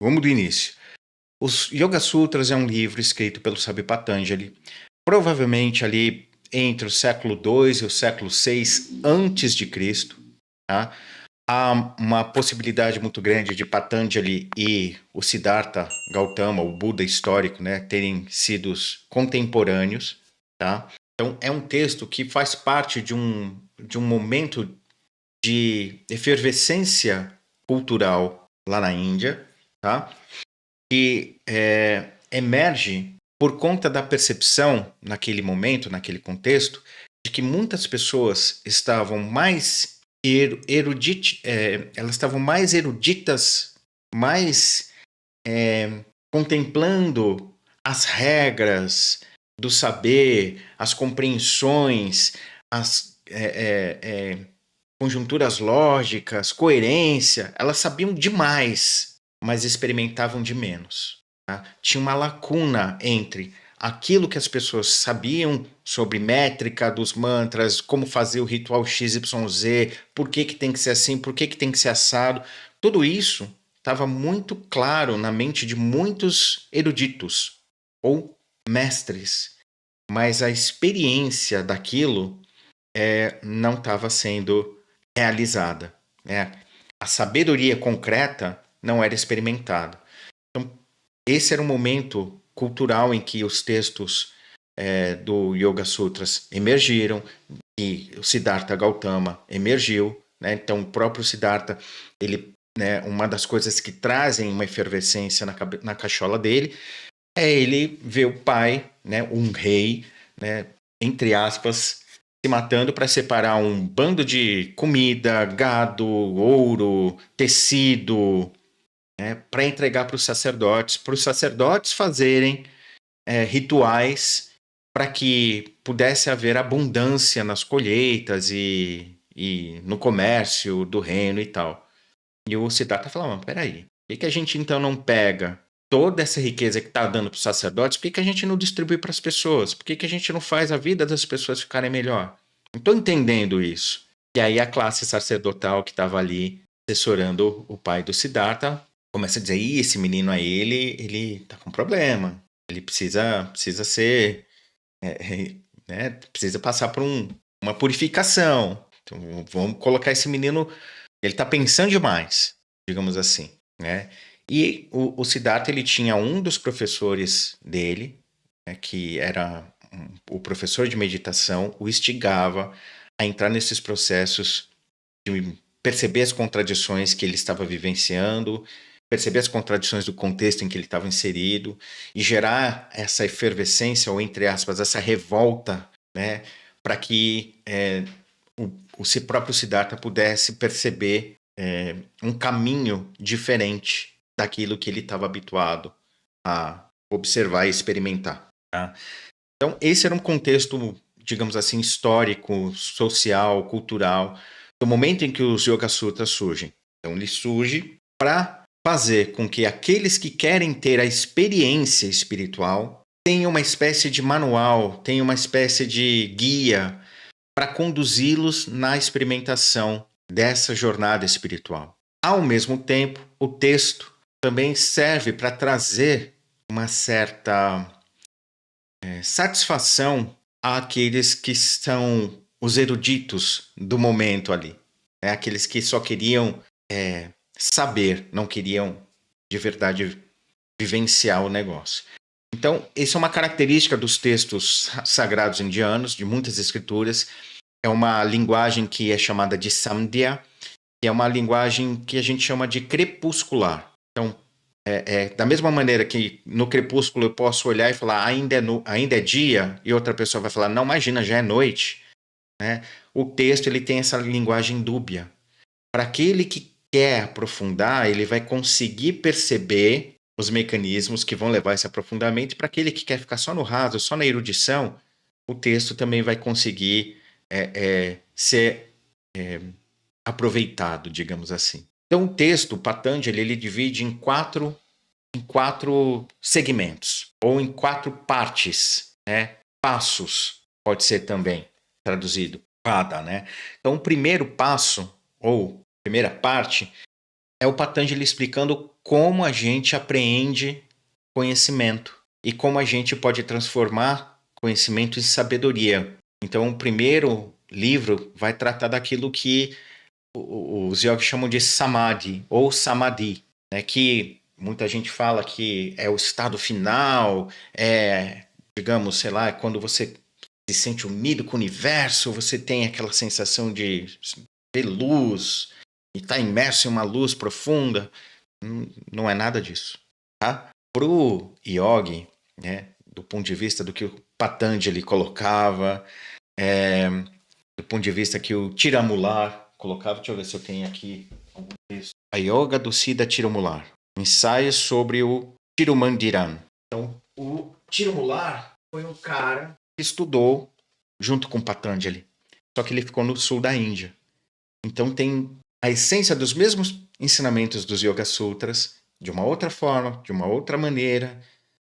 Vamos do início. Os Yoga Sutras é um livro escrito pelo sábio Patanjali, provavelmente ali entre o século II e o século VI antes de Cristo, tá? Há uma possibilidade muito grande de Patanjali e o Siddhartha Gautama, o Buda histórico, né, terem sido contemporâneos, tá? Então, é um texto que faz parte de um momento de efervescência cultural lá na Índia, tá? Que emerge por conta da percepção, naquele momento, naquele contexto, de que muitas pessoas estavam mais elas estavam mais eruditas, mais contemplando as regras do saber, as compreensões, as conjunturas lógicas, coerência. Elas sabiam demais, mas experimentavam de menos. Tá? Tinha uma lacuna entre aquilo que as pessoas sabiam sobre métrica dos mantras, como fazer o ritual XYZ, por que tem que ser assim, por que tem que ser assado. Tudo isso estava muito claro na mente de muitos eruditos ou mestres, mas a experiência daquilo não estava sendo realizada, né? A sabedoria concreta não era experimentada. Então, esse era um momento cultural em que os textos do Yoga Sutras emergiram, e o Siddhartha Gautama emergiu, né? Então, o próprio Siddhartha, ele, né, uma das coisas que trazem uma efervescência na cachola dele é ele ver o pai, né, um rei, né, entre aspas, se matando para separar um bando de comida, gado, ouro, tecido, né, para entregar para os sacerdotes fazerem rituais para que pudesse haver abundância nas colheitas e no comércio do reino e tal. E o Siddhartha falava, mas peraí, por que a gente então não pega toda essa riqueza que está dando para os sacerdotes, por que a gente não distribui para as pessoas? Por que a gente não faz a vida das pessoas ficarem melhor? Não estou entendendo isso. E aí a classe sacerdotal que estava ali assessorando o pai do Siddhartha começa a dizer, esse menino aí, ele tá com problema. Ele precisa ser, né, precisa passar por uma purificação. Então vamos colocar esse menino, ele está pensando demais, digamos assim, né? E o Siddhartha, ele tinha um dos professores dele, né, que era o professor de meditação, o instigava a entrar nesses processos de perceber as contradições que ele estava vivenciando, perceber as contradições do contexto em que ele estava inserido e gerar essa efervescência, ou entre aspas, essa revolta, né, para que o próprio Siddhartha pudesse perceber um caminho diferente daquilo que ele estava habituado a observar e experimentar. Tá? Então, esse era um contexto, digamos assim, histórico, social, cultural, do momento em que os Yoga Sutras surgem. Então, ele surge para fazer com que aqueles que querem ter a experiência espiritual tenham uma espécie de manual, tenham uma espécie de guia para conduzi-los na experimentação dessa jornada espiritual. Ao mesmo tempo, o texto também serve para trazer uma certa satisfação àqueles que são os eruditos do momento ali, né? Aqueles que só queriam saber, não queriam de verdade vivenciar o negócio. Então, isso é uma característica dos textos sagrados indianos, de muitas escrituras. É uma linguagem que é chamada de Samdhya, que é uma linguagem que a gente chama de crepuscular. Então, da mesma maneira que no crepúsculo eu posso olhar e falar ainda é dia, e outra pessoa vai falar, não, imagina, já é noite. Né? O texto ele tem essa linguagem dúbia. Para aquele que quer aprofundar, ele vai conseguir perceber os mecanismos que vão levar a esse aprofundamento, e para aquele que quer ficar só no raso, só na erudição, o texto também vai conseguir ser aproveitado, digamos assim. Então, o texto, Patanjali, ele divide em quatro segmentos, ou em 4 partes, né? Passos, pode ser também traduzido, pada, né? Então, o primeiro passo, ou primeira parte, é o Patanjali explicando como a gente apreende conhecimento e como a gente pode transformar conhecimento em sabedoria. Então, o primeiro livro vai tratar daquilo que os yogis chamam de samadhi ou samadhi, né? Que muita gente fala que é o estado final, digamos, sei lá, quando você se sente unido com o universo, você tem aquela sensação de ver luz e estar imerso em uma luz profunda. Não é nada disso, tá? Pro yogi, né, do ponto de vista do que o Patanjali colocava, do ponto de vista que o Tiramular colocava, deixa eu ver se eu tenho aqui algum texto. A Yoga do Siddha Tiramular, ensaios sobre o Tirumandiran. Então, o Tiramular foi um cara que estudou junto com Patanjali, só que ele ficou no sul da Índia. Então tem a essência dos mesmos ensinamentos dos Yoga Sutras, de uma outra forma, de uma outra maneira,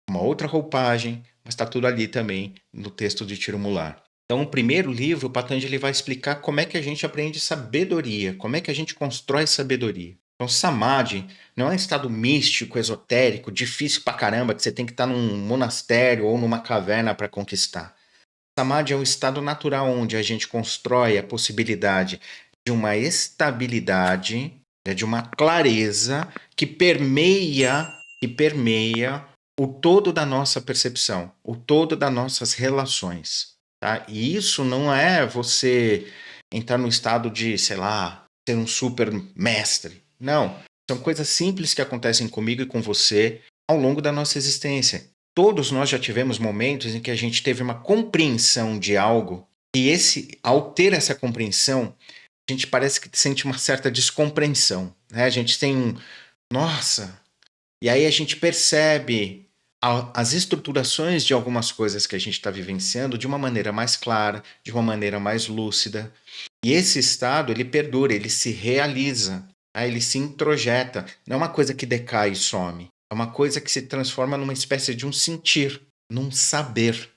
uma outra roupagem, mas está tudo ali também no texto de Tirumular. Então, o primeiro livro, o Patanjali vai explicar como é que a gente aprende sabedoria, como é que a gente constrói sabedoria. Então, Samadhi não é um estado místico, esotérico, difícil pra caramba, que você tem que estar num monastério ou numa caverna para conquistar. Samadhi é um estado natural onde a gente constrói a possibilidade de uma estabilidade, né, de uma clareza que permeia o todo da nossa percepção, o todo das nossas relações. Tá? E isso não é você entrar no estado de, sei lá, ser um super mestre. Não. São coisas simples que acontecem comigo e com você ao longo da nossa existência. Todos nós já tivemos momentos em que a gente teve uma compreensão de algo e ao ter essa compreensão, a gente parece que sente uma certa descompreensão, né? A gente tem nossa, e aí a gente percebe as estruturações de algumas coisas que a gente está vivenciando de uma maneira mais clara, de uma maneira mais lúcida. E esse estado, ele perdura, ele se realiza, tá? Ele se introjeta. Não é uma coisa que decai e some. É uma coisa que se transforma numa espécie de um sentir, num saber.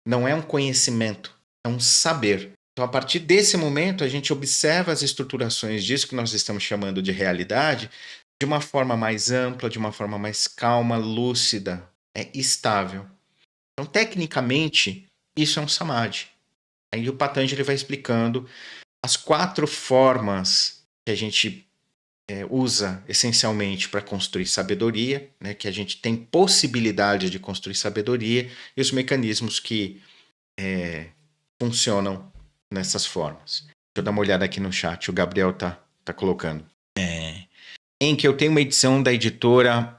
Não é um conhecimento, é um saber. Então, a partir desse momento, a gente observa as estruturações disso que nós estamos chamando de realidade de uma forma mais ampla, de uma forma mais calma, lúcida, estável. Então, tecnicamente, isso é um samadhi. Aí o Patanjali vai explicando as 4 formas que a gente usa essencialmente para construir sabedoria, né, que a gente tem possibilidade de construir sabedoria, e os mecanismos que funcionam nessas formas. Deixa eu dar uma olhada aqui no chat, o Gabriel tá colocando. Em que eu tenho uma edição da editora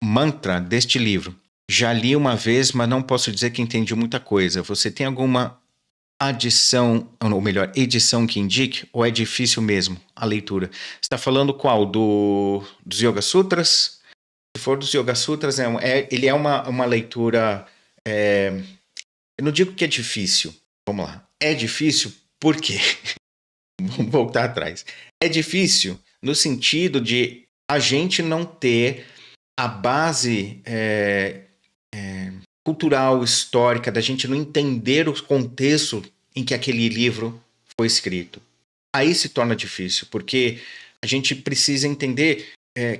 Mantra deste livro. Já li uma vez, mas não posso dizer que entendi muita coisa. Você tem alguma adição, ou melhor, edição que indique, ou é difícil mesmo a leitura? Você está falando qual? Dos Yoga Sutras? Se for dos Yoga Sutras, ele é uma leitura... eu não digo que é difícil. Vamos lá. É difícil por quê? Vamos voltar atrás. É difícil no sentido de a gente não ter a base cultural, histórica, da gente não entender o contexto em que aquele livro foi escrito. Aí se torna difícil, porque a gente precisa entender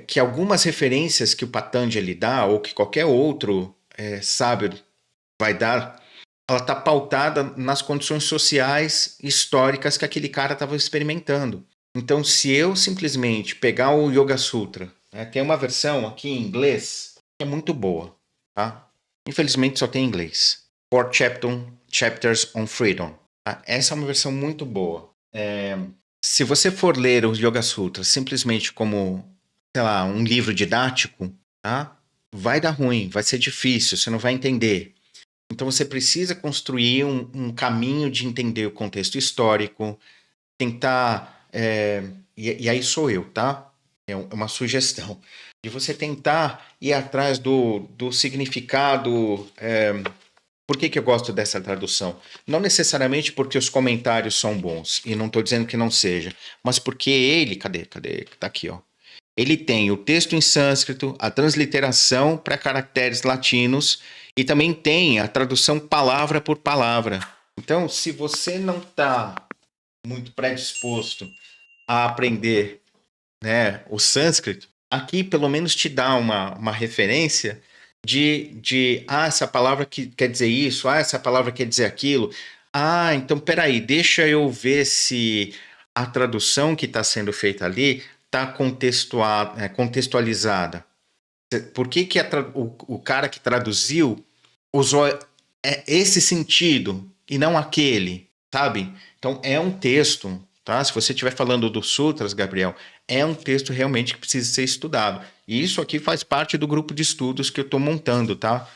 que algumas referências que o Patanjali dá, ou que qualquer outro sábio vai dar, ela está pautada nas condições sociais e históricas que aquele cara estava experimentando. Então, se eu simplesmente pegar o Yoga Sutra, tem uma versão aqui em inglês que é muito boa, tá? Infelizmente só tem em inglês. 4 Chapters on Freedom. Tá? Essa é uma versão muito boa. Se você for ler o Yoga Sutra simplesmente como, sei lá, um livro didático, tá? Vai dar ruim, vai ser difícil, você não vai entender. Então você precisa construir um caminho de entender o contexto histórico, tentar... e aí sou eu, tá? É uma sugestão. De você tentar ir atrás do significado... por que eu gosto dessa tradução? Não necessariamente porque os comentários são bons, e não estou dizendo que não seja, mas porque ele... Cadê? Tá aqui, ó. Ele tem o texto em sânscrito, a transliteração para caracteres latinos e também tem a tradução palavra por palavra. Então, se você não está muito predisposto a aprender né, o sânscrito, aqui pelo menos te dá uma referência essa palavra que quer dizer isso, essa palavra quer dizer aquilo. Então peraí, deixa eu ver se a tradução que está sendo feita ali está contextualizada. Por que, o cara que traduziu usou esse sentido e não aquele, sabe? Então é um texto, tá? Se você estiver falando dos sutras, Gabriel, é um texto realmente que precisa ser estudado. E isso aqui faz parte do grupo de estudos que eu estou montando, tá?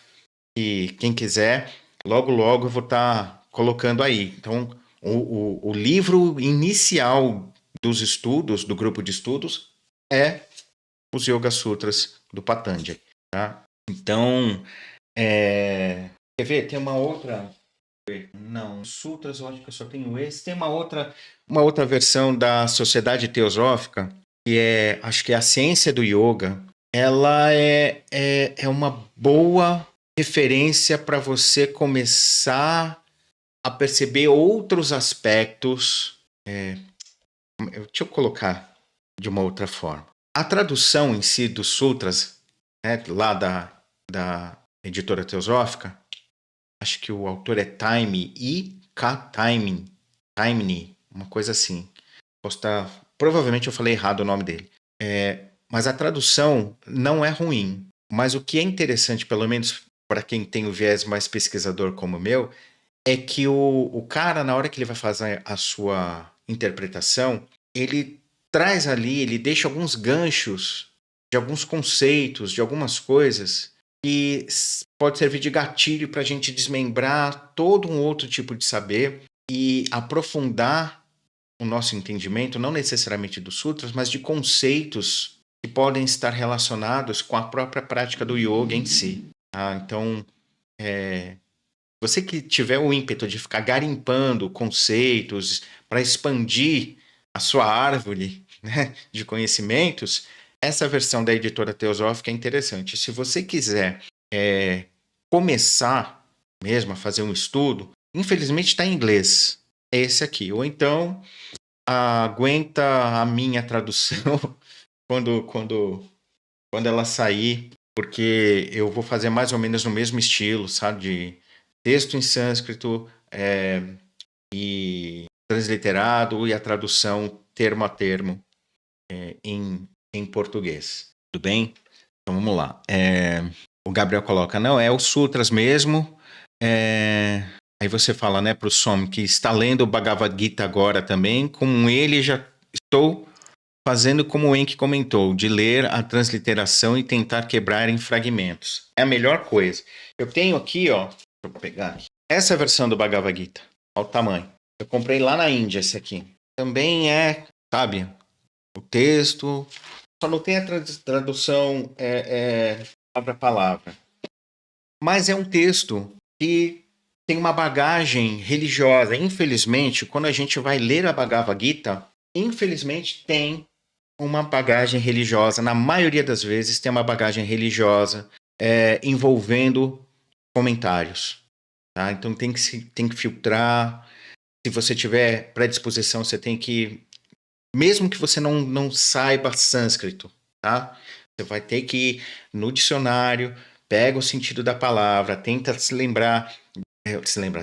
E quem quiser, logo logo eu vou estar colocando aí. Então, o livro inicial dos estudos, do grupo de estudos, é os Yoga Sutras do Patanjali, tá? Então, quer ver? Tem uma outra. Não, Sutras eu acho que eu só tenho esse. Tem uma outra versão da Sociedade Teosófica, que acho que é a ciência do yoga. Ela é uma boa referência para você começar a perceber outros aspectos. Deixa eu colocar de uma outra forma. A tradução em si dos sutras, né, lá da editora teosófica, acho que o autor é Time e K. Taimni, uma coisa assim. Provavelmente eu falei errado o nome dele. Mas a tradução não é ruim. Mas o que é interessante, pelo menos para quem tem o viés mais pesquisador como o meu, é que o cara, na hora que ele vai fazer a sua interpretação, ele traz ali, ele deixa alguns ganchos de alguns conceitos, de algumas coisas que pode servir de gatilho para a gente desmembrar todo um outro tipo de saber e aprofundar o nosso entendimento, não necessariamente dos sutras, mas de conceitos que podem estar relacionados com a própria prática do yoga em si. Então, você que tiver o ímpeto de ficar garimpando conceitos para expandir a sua árvore, né, de conhecimentos, essa versão da editora teosófica é interessante. Se você quiser começar mesmo a fazer um estudo, infelizmente está em inglês. É esse aqui. Ou então aguenta a minha tradução quando ela sair, porque eu vou fazer mais ou menos no mesmo estilo, sabe? De texto em sânscrito e transliterado e a tradução termo a termo em português. Tudo bem? Então vamos lá. O Gabriel coloca, não, é os sutras mesmo. Aí você fala, né, para o Som, que está lendo o Bhagavad Gita agora também. Com ele já estou fazendo como o Enki comentou, de ler a transliteração e tentar quebrar em fragmentos. É a melhor coisa. Eu tenho aqui, ó, deixa eu pegar aqui, essa versão do Bhagavad Gita. Olha o tamanho. Eu comprei lá na Índia esse aqui. Também sabe, o texto, só não tem a tradução palavra a palavra. Mas é um texto que tem uma bagagem religiosa. Infelizmente, quando a gente vai ler a Bhagavad Gita, infelizmente tem uma bagagem religiosa. Na maioria das vezes tem uma bagagem religiosa envolvendo comentários. Tá? Então tem que filtrar. Se você tiver predisposição, você tem que... Mesmo que você não saiba sânscrito, tá? Você vai ter que ir no dicionário, pega o sentido da palavra, tenta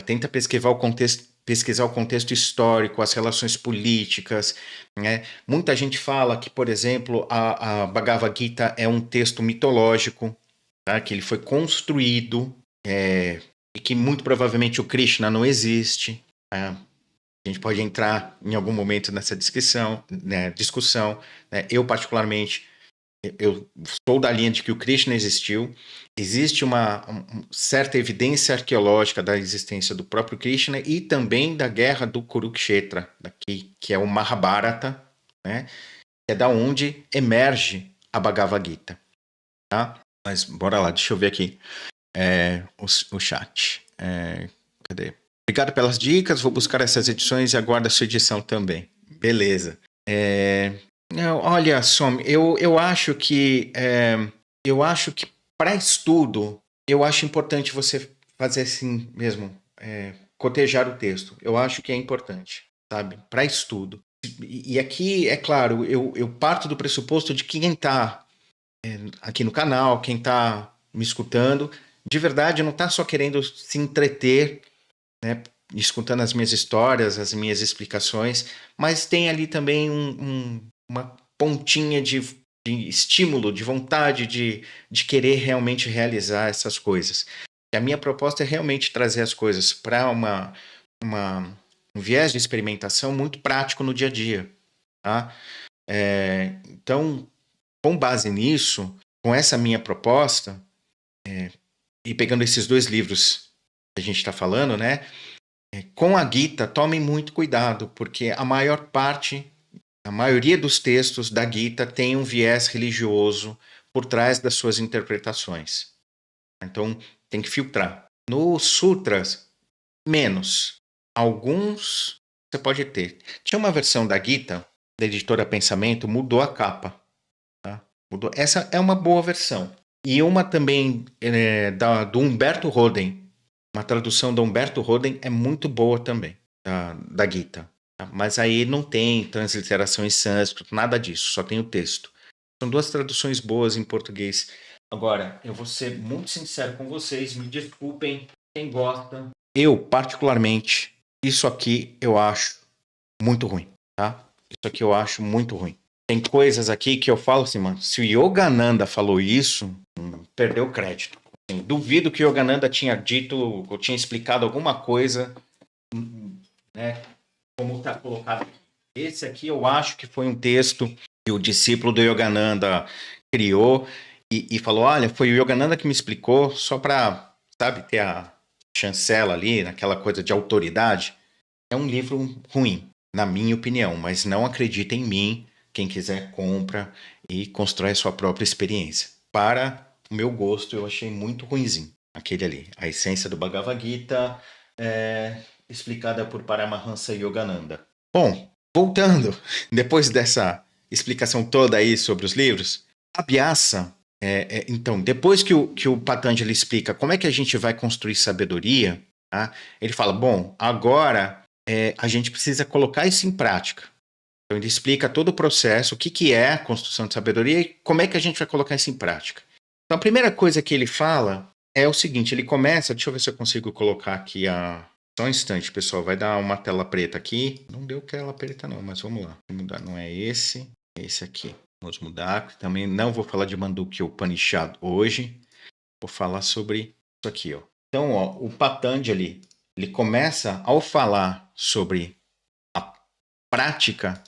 tenta pesquisar o contexto histórico, as relações políticas, né? Muita gente fala que, por exemplo, a Bhagavad Gita é um texto mitológico, tá? Que ele foi construído e que muito provavelmente o Krishna não existe. Tá? A gente pode entrar em algum momento nessa discussão. Né? Eu, particularmente, eu sou da linha de que o Krishna existiu. Existe uma certa evidência arqueológica da existência do próprio Krishna e também da guerra do Kurukshetra, que é o Mahabharata, né? Que é da onde emerge a Bhagavad Gita. Tá? Mas bora lá, deixa eu ver aqui o chat. Cadê? Obrigado pelas dicas, vou buscar essas edições e aguardo a sua edição também. Beleza. Olha, Som, eu acho que para estudo, eu acho importante você fazer assim mesmo, cotejar o texto. Eu acho que é importante, sabe? Para estudo. E aqui, é claro, eu parto do pressuposto de que quem está aqui no canal, quem está me escutando, de verdade não está só querendo se entreter, né, escutando as minhas histórias, as minhas explicações, mas tem ali também uma pontinha de estímulo, de vontade de querer realmente realizar essas coisas. E a minha proposta é realmente trazer as coisas para uma, um viés de experimentação muito prático no dia a dia. Tá? Então, com base nisso, com essa minha proposta, e pegando esses dois livros que a gente está falando, né? Com a Gita, tomem muito cuidado, porque a maioria dos textos da Gita tem um viés religioso por trás das suas interpretações. Então, tem que filtrar. Nos sutras, menos. Alguns você pode ter. Tinha uma versão da Gita, da editora Pensamento, mudou a capa. Tá? Mudou. Essa é uma boa versão. E uma também do Humberto Roden. Uma tradução do Humberto Roden é muito boa também, da Gita. Tá? Mas aí não tem transliteração em sânscrito, nada disso, só tem o texto. São duas traduções boas em português. Agora, eu vou ser muito sincero com vocês, me desculpem quem gosta. Eu, particularmente, isso aqui eu acho muito ruim, tá? Isso aqui eu acho muito ruim. Tem coisas aqui que eu falo assim, mano, se o Yogananda falou isso, perdeu o crédito. Assim, duvido que o Yogananda tinha dito ou tinha explicado alguma coisa, né, como está colocado aqui. Esse aqui eu acho que foi um texto que o discípulo do Yogananda criou e falou, olha, foi o Yogananda que me explicou só para, sabe, ter a chancela ali, naquela coisa de autoridade. É um livro ruim, na minha opinião, mas não acredita em mim. Quem quiser, compra e constrói a sua própria experiência. Para o meu gosto, eu achei muito ruinzinho aquele ali. A essência do Bhagavad Gita, explicada por Paramahansa Yogananda. Bom, voltando, depois dessa explicação toda aí sobre os livros, a Abhyasa, então, depois que o Patanjali explica como é que a gente vai construir sabedoria, tá? Ele fala, bom, agora a gente precisa colocar isso em prática. Então, ele explica todo o processo, o que é a construção de sabedoria e como é que a gente vai colocar isso em prática. Então, a primeira coisa que ele fala é o seguinte, ele começa, deixa eu ver se eu consigo colocar aqui só um instante, pessoal, vai dar uma tela preta aqui. Não deu tela preta não, mas vamos lá. Vou mudar, não é esse, é esse aqui. Vamos mudar, também não vou falar de Mandukya Upanishad hoje, vou falar sobre isso aqui, ó. Então, ó, o Patanjali, ele começa, ao falar sobre a prática,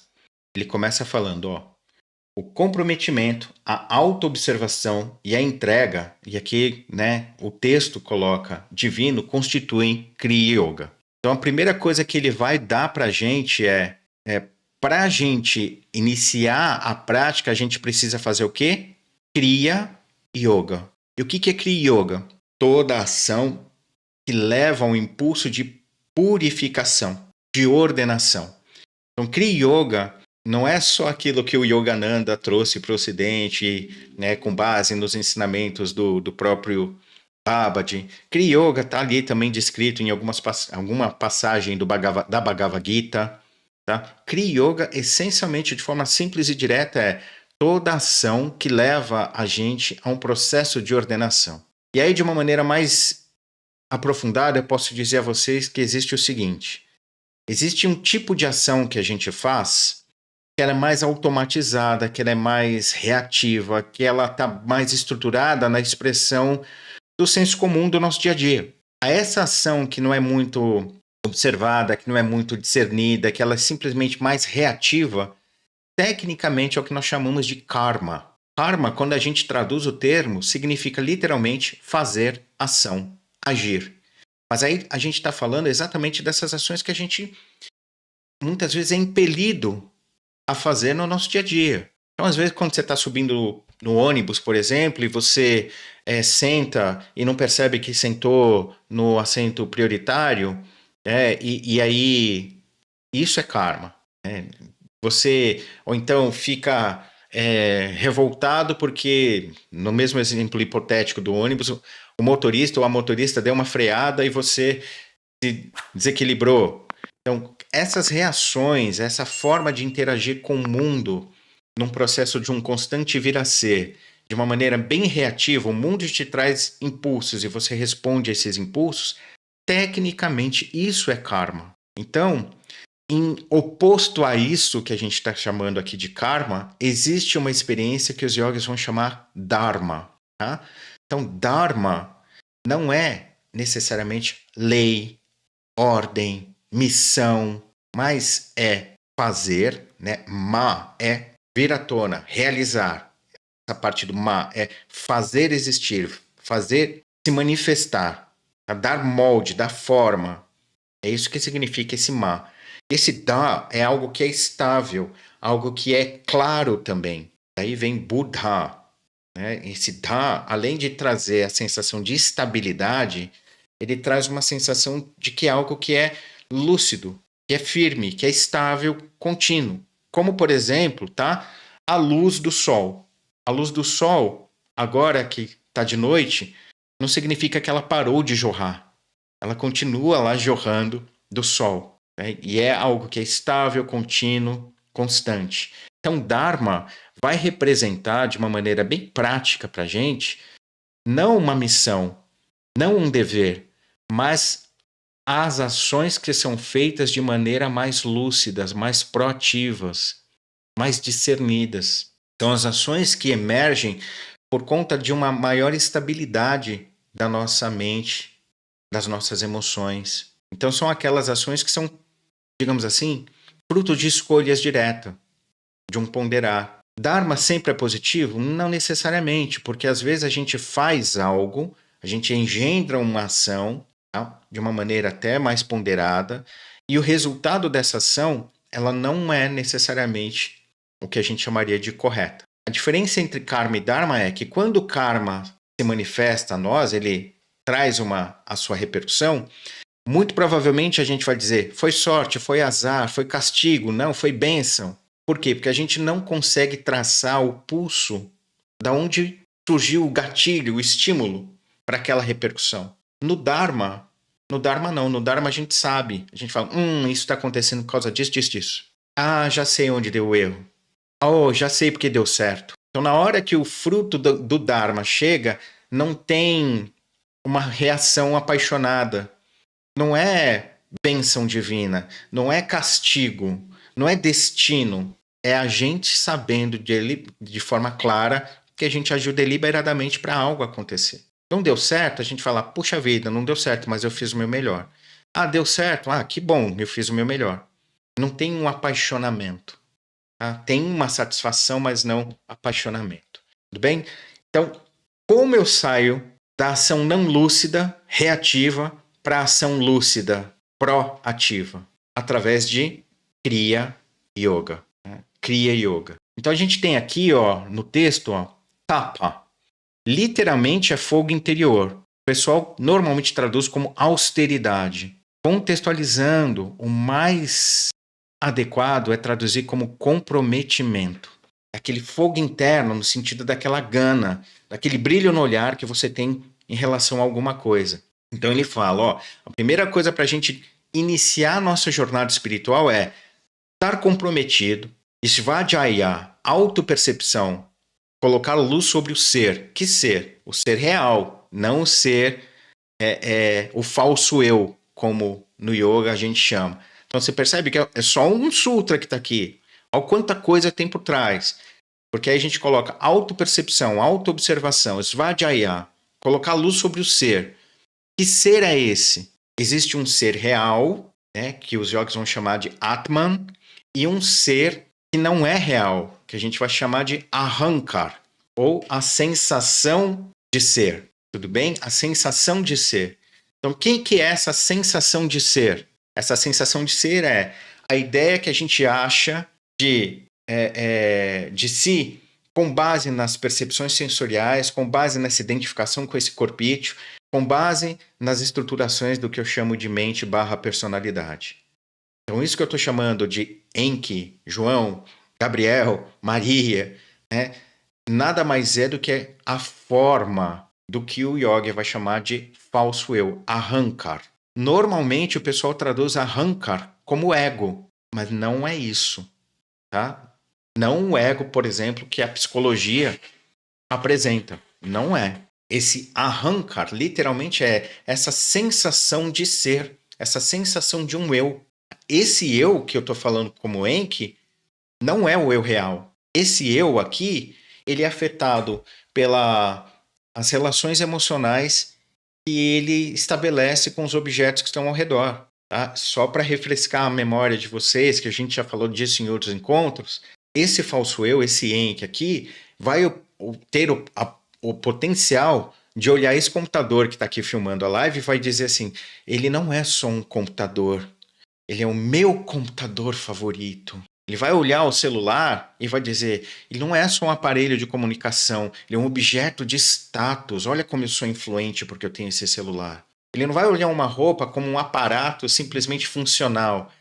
ele começa falando, ó, o comprometimento, a autoobservação e a entrega, e aqui, né, o texto coloca divino, constituem Kriya Yoga. Então, a primeira coisa que ele vai dar para a gente para a gente iniciar a prática, a gente precisa fazer o quê? Kriya Yoga. E o que é Kriya Yoga? Toda ação que leva ao impulso de purificação, de ordenação. Então, Kriya Yoga não é só aquilo que o Yogananda trouxe para o Ocidente, né, com base nos ensinamentos do próprio Babaji. Kriya Yoga está ali também descrito em alguma passagem da Bhagavad Gita. Tá? Kriya Yoga, essencialmente, de forma simples e direta, é toda ação que leva a gente a um processo de ordenação. E aí, de uma maneira mais aprofundada, eu posso dizer a vocês que existe o seguinte: existe um tipo de ação que a gente faz que ela é mais automatizada, que ela é mais reativa, que ela está mais estruturada na expressão do senso comum do nosso dia a dia. A essa ação que não é muito observada, que não é muito discernida, que ela é simplesmente mais reativa, tecnicamente é o que nós chamamos de karma. Karma, quando a gente traduz o termo, significa literalmente fazer ação, agir. Mas aí a gente está falando exatamente dessas ações que a gente muitas vezes é impelido a fazer no nosso dia a dia. Então, às vezes, quando você está subindo no ônibus, por exemplo, e você senta e não percebe que sentou no assento prioritário, e aí isso é karma. Você, ou então, fica revoltado porque, no mesmo exemplo hipotético do ônibus, o motorista ou a motorista deu uma freada e você se desequilibrou. Então, essas reações, essa forma de interagir com o mundo num processo de um constante vir a ser, de uma maneira bem reativa, o mundo te traz impulsos e você responde a esses impulsos, tecnicamente isso é karma. Então, em oposto a isso que a gente está chamando aqui de karma, existe uma experiência que os yogis vão chamar dharma. Tá? Então, dharma não é necessariamente lei, ordem, missão, mas é fazer, né? Ma é vir à tona, realizar. Essa parte do ma é fazer existir, fazer se manifestar, tá? Dar molde, dar forma. É isso que significa esse ma. Esse da é algo que é estável, algo que é claro também. Daí vem Buddha, né? Esse da, além de trazer a sensação de estabilidade, ele traz uma sensação de que é algo que é lúcido, que é firme, que é estável, contínuo. Como, por exemplo, tá? A luz do sol. A luz do sol, agora que está de noite, não significa que ela parou de jorrar. Ela continua lá jorrando do sol, né? E é algo que é estável, contínuo, constante. Então, Dharma vai representar de uma maneira bem prática para a gente, não uma missão, não um dever, mas as ações que são feitas de maneira mais lúcidas, mais proativas, mais discernidas. Então, as ações que emergem por conta de uma maior estabilidade da nossa mente, das nossas emoções. Então, são aquelas ações que são, digamos assim, fruto de escolhas diretas, de um ponderar. Dharma sempre é positivo? Não necessariamente, porque às vezes a gente faz algo, a gente engendra uma ação, tá? De uma maneira até mais ponderada, e o resultado dessa ação, ela não é necessariamente o que a gente chamaria de correta. A diferença entre karma e dharma é que quando o karma se manifesta a nós, ele traz a sua repercussão, muito provavelmente a gente vai dizer, foi sorte, foi azar, foi castigo, não, foi bênção. Por quê? Porque a gente não consegue traçar o pulso da onde surgiu o gatilho, o estímulo para aquela repercussão. No Dharma não, no Dharma a gente sabe, a gente fala, isso está acontecendo por causa disso, disso, disso. Ah, já sei onde deu o erro. Oh, já sei porque deu certo. Então, na hora que o fruto do Dharma chega, não tem uma reação apaixonada. Não é bênção divina, não é castigo, não é destino. É a gente sabendo de forma clara que a gente agiu deliberadamente para algo acontecer. Não deu certo, a gente fala, puxa vida, não deu certo, mas eu fiz o meu melhor. Ah, deu certo? Ah, que bom, eu fiz o meu melhor. Não tem um apaixonamento. Tá? Tem uma satisfação, mas não apaixonamento. Tudo bem? Então, como eu saio da ação não lúcida, reativa, para a ação lúcida, proativa? Através de Kriya Yoga. Né? Kriya Yoga. Então a gente tem aqui, ó, no texto, ó, tapa. Literalmente é fogo interior. O pessoal normalmente traduz como austeridade. Contextualizando, o mais adequado é traduzir como comprometimento. Aquele fogo interno no sentido daquela gana, daquele brilho no olhar que você tem em relação a alguma coisa. Então ele fala, ó, a primeira coisa para a gente iniciar a nossa jornada espiritual é estar comprometido, svadhyaya, autopercepção, colocar luz sobre o ser. Que ser? O ser real, não o ser, o falso eu, como no yoga a gente chama. Então você percebe que é só um sutra que está aqui. Olha quanta coisa tem por trás. Porque aí a gente coloca autopercepção, autoobservação, svadhyaya, colocar luz sobre o ser. Que ser é esse? Existe um ser real, né, que os yogis vão chamar de Atman, e um ser que não é real, que a gente vai chamar de Ahankar, ou a sensação de ser. Tudo bem? A sensação de ser. Então, quem que é essa sensação de ser? Essa sensação de ser é a ideia que a gente acha de si com base nas percepções sensoriais, com base nessa identificação com esse corpício, com base nas estruturações do que eu chamo de mente barra personalidade. Então, isso que eu estou chamando de Enki, João, Gabriel, Maria, né, nada mais é do que a forma do que o yoga vai chamar de falso eu, Ahankar. Normalmente, o pessoal traduz Ahankar como ego, mas não é isso, tá? Não o ego, por exemplo, que a psicologia apresenta. Não é. Esse arrancar, literalmente, é essa sensação de ser, essa sensação de um eu. Esse eu que eu estou falando como Enki não é o eu real. Esse eu aqui, ele é afetado pelas relações emocionais que ele estabelece com os objetos que estão ao redor. Tá? Só para refrescar a memória de vocês, que a gente já falou disso em outros encontros, esse falso eu, esse Enki aqui, vai ter o potencial de olhar esse computador que está aqui filmando a live e vai dizer assim: ele não é só um computador, ele é o meu computador favorito. Ele vai olhar o celular e vai dizer: ele não é só um aparelho de comunicação, ele é um objeto de status. Olha como eu sou influente porque eu tenho esse celular. Ele não vai olhar uma roupa como um aparato simplesmente funcional.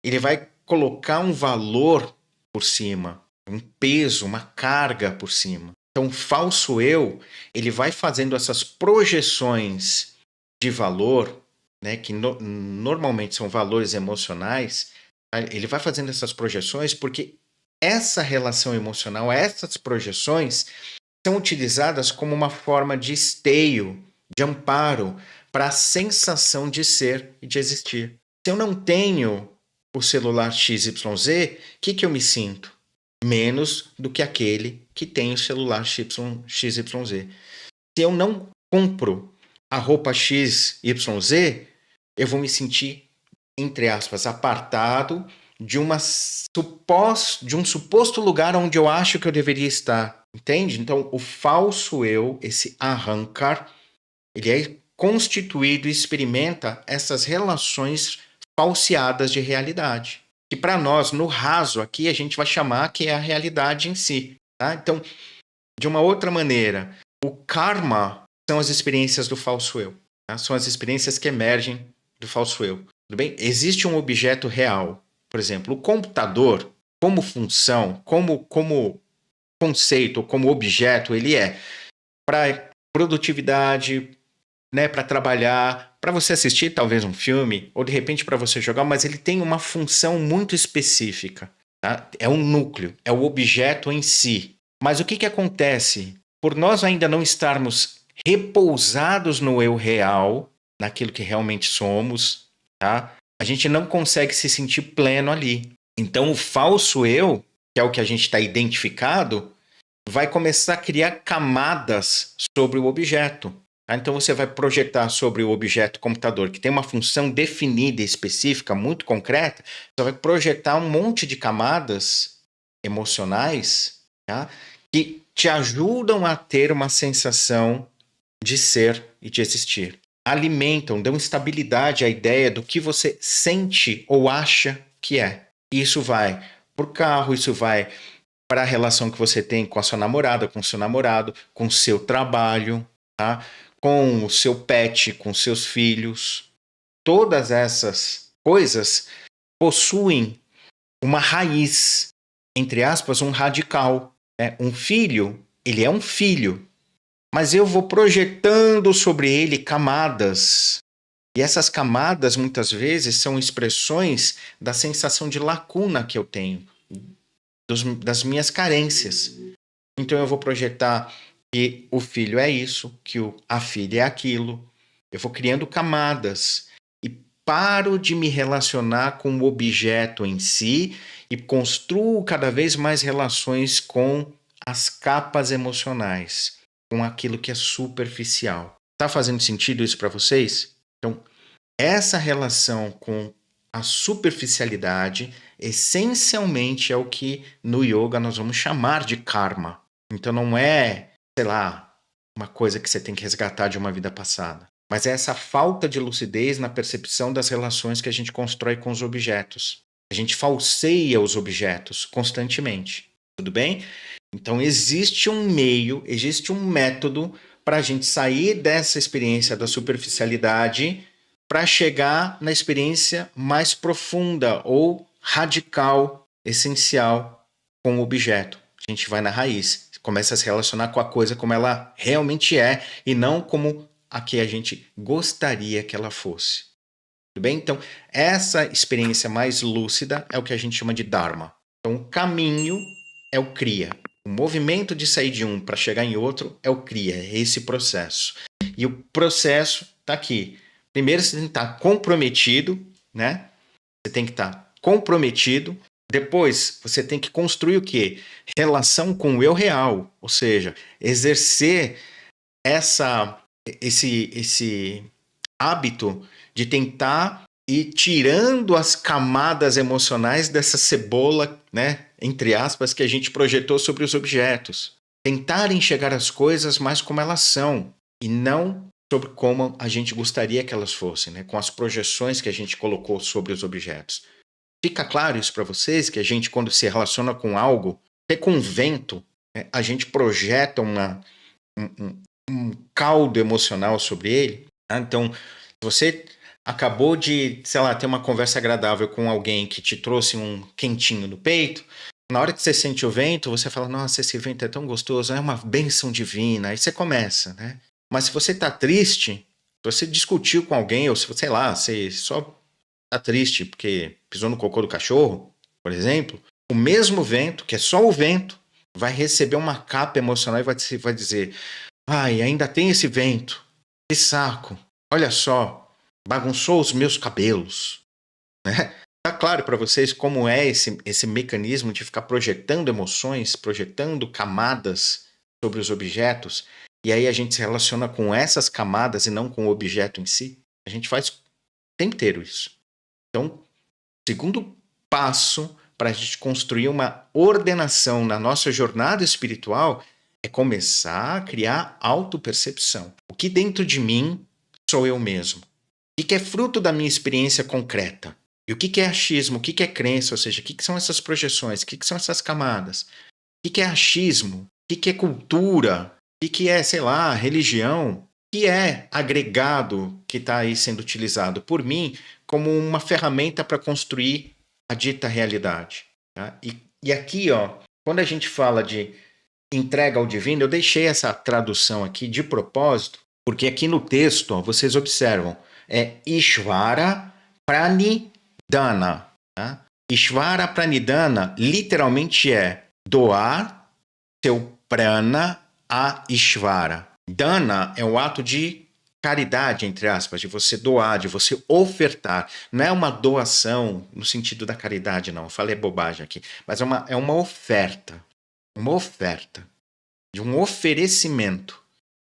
Ele vai colocar um valor por cima, um peso, uma carga por cima. Então, o falso eu, ele vai fazendo essas projeções de valor, né, que normalmente são valores emocionais. Tá? Ele vai fazendo essas projeções porque essa relação emocional, essas projeções, são utilizadas como uma forma de esteio, de amparo para a sensação de ser e de existir. Se eu não tenho o celular XYZ, o que eu me sinto? Menos do que aquele que tem o celular XYZ. Se eu não compro a roupa XYZ, eu vou me sentir, entre aspas, apartado de de um suposto lugar onde eu acho que eu deveria estar. Entende? Então, o falso eu, esse arrancar, ele é constituído e experimenta essas relações falseadas de realidade. Que para nós, no raso aqui, a gente vai chamar que é a realidade em si. Tá? Então, de uma outra maneira, o karma são as experiências do falso eu. Tá? São as experiências que emergem do falso eu. Tudo bem? Existe um objeto real. Por exemplo, o computador, como função, como conceito, como objeto, ele é para produtividade, né, para trabalhar, para você assistir talvez um filme, ou de repente para você jogar, mas ele tem uma função muito específica. Tá? É um núcleo, é o objeto em si. Mas o que acontece? Por nós ainda não estarmos repousados no eu real, naquilo que realmente somos, tá? A gente não consegue se sentir pleno ali. Então o falso eu, que é o que a gente está identificado, vai começar a criar camadas sobre o objeto. Tá? Então você vai projetar sobre o objeto computador, que tem uma função definida, específica, muito concreta, você vai projetar um monte de camadas emocionais, tá? Que te ajudam a ter uma sensação de ser e de existir. Alimentam, dão estabilidade à ideia do que você sente ou acha que é. Isso vai para o carro, isso vai para a relação que você tem com a sua namorada, com o seu namorado, com o seu trabalho, tá? Com o seu pet, com seus filhos. Todas essas coisas possuem uma raiz, entre aspas, um radical. Né? Um filho, ele é um filho, mas eu vou projetando sobre ele camadas. E essas camadas, muitas vezes, são expressões da sensação de lacuna que eu tenho, das minhas carências. Então eu vou projetar que o filho é isso, que a filha é aquilo. Eu vou criando camadas e paro de me relacionar com o objeto em si e construo cada vez mais relações com as capas emocionais, com aquilo que é superficial. Tá fazendo sentido isso para vocês? Então, essa relação com a superficialidade essencialmente é o que no yoga nós vamos chamar de karma. Então não é, sei lá, uma coisa que você tem que resgatar de uma vida passada, mas é essa falta de lucidez na percepção das relações que a gente constrói com os objetos. A gente falseia os objetos constantemente. Tudo bem? Então existe um meio, existe um método para a gente sair dessa experiência da superficialidade para chegar na experiência mais profunda ou radical, essencial com o objeto. A gente vai na raiz, começa a se relacionar com a coisa como ela realmente é e não como a que a gente gostaria que ela fosse. Tudo bem? Então, essa experiência mais lúcida é o que a gente chama de Dharma. Então, o caminho é o Kriya. O movimento de sair de um para chegar em outro é o Kriya, é esse processo. E o processo está aqui. Primeiro, você tem que estar comprometido, né? Você tem que estar comprometido. Depois, você tem que construir o quê? Relação com o eu real, ou seja, exercer esse hábito de tentar ir tirando as camadas emocionais dessa cebola, né, entre aspas, que a gente projetou sobre os objetos. Tentar enxergar as coisas mais como elas são e não sobre como a gente gostaria que elas fossem, né, com as projeções que a gente colocou sobre os objetos. Fica claro isso para vocês, que a gente, quando se relaciona com algo, até com vento, né, a gente projeta um caldo emocional sobre ele. Tá? Então, você acabou de, sei lá, ter uma conversa agradável com alguém que te trouxe um quentinho no peito. Na hora que você sente o vento, você fala, nossa, esse vento é tão gostoso, é uma bênção divina. Aí você começa, né? Mas se você tá triste, se você discutiu com alguém, ou se, sei lá, você só tá triste porque pisou no cocô do cachorro, por exemplo, o mesmo vento, que é só o vento, vai receber uma capa emocional e vai dizer, ai, ainda tem esse vento, que saco, olha só, bagunçou os meus cabelos, né? Tá claro para vocês como é esse mecanismo de ficar projetando emoções, projetando camadas sobre os objetos, e aí a gente se relaciona com essas camadas e não com o objeto em si? A gente faz o tempo inteiro isso. Então, segundo passo para a gente construir uma ordenação na nossa jornada espiritual é começar a criar autopercepção. O que dentro de mim sou eu mesmo? O que é fruto da minha experiência concreta? E o que é achismo? O que é crença? Ou seja, o que são essas projeções? O que são essas camadas? O que é achismo? O que é cultura? O que é, sei lá, religião? Que é agregado que está aí sendo utilizado por mim como uma ferramenta para construir a dita realidade. Tá? E aqui, ó, quando a gente fala de entrega ao divino, eu deixei essa tradução aqui de propósito, porque aqui no texto, ó, vocês observam, é Ishvara Pranidhana. Tá? Ishvara Pranidhana literalmente é doar seu prana a Ishvara. Dana é um ato de caridade, entre aspas, de você doar, de você ofertar. Não é uma doação no sentido da caridade, não. Eu falei bobagem aqui. Mas é uma oferta. Uma oferta. De um oferecimento.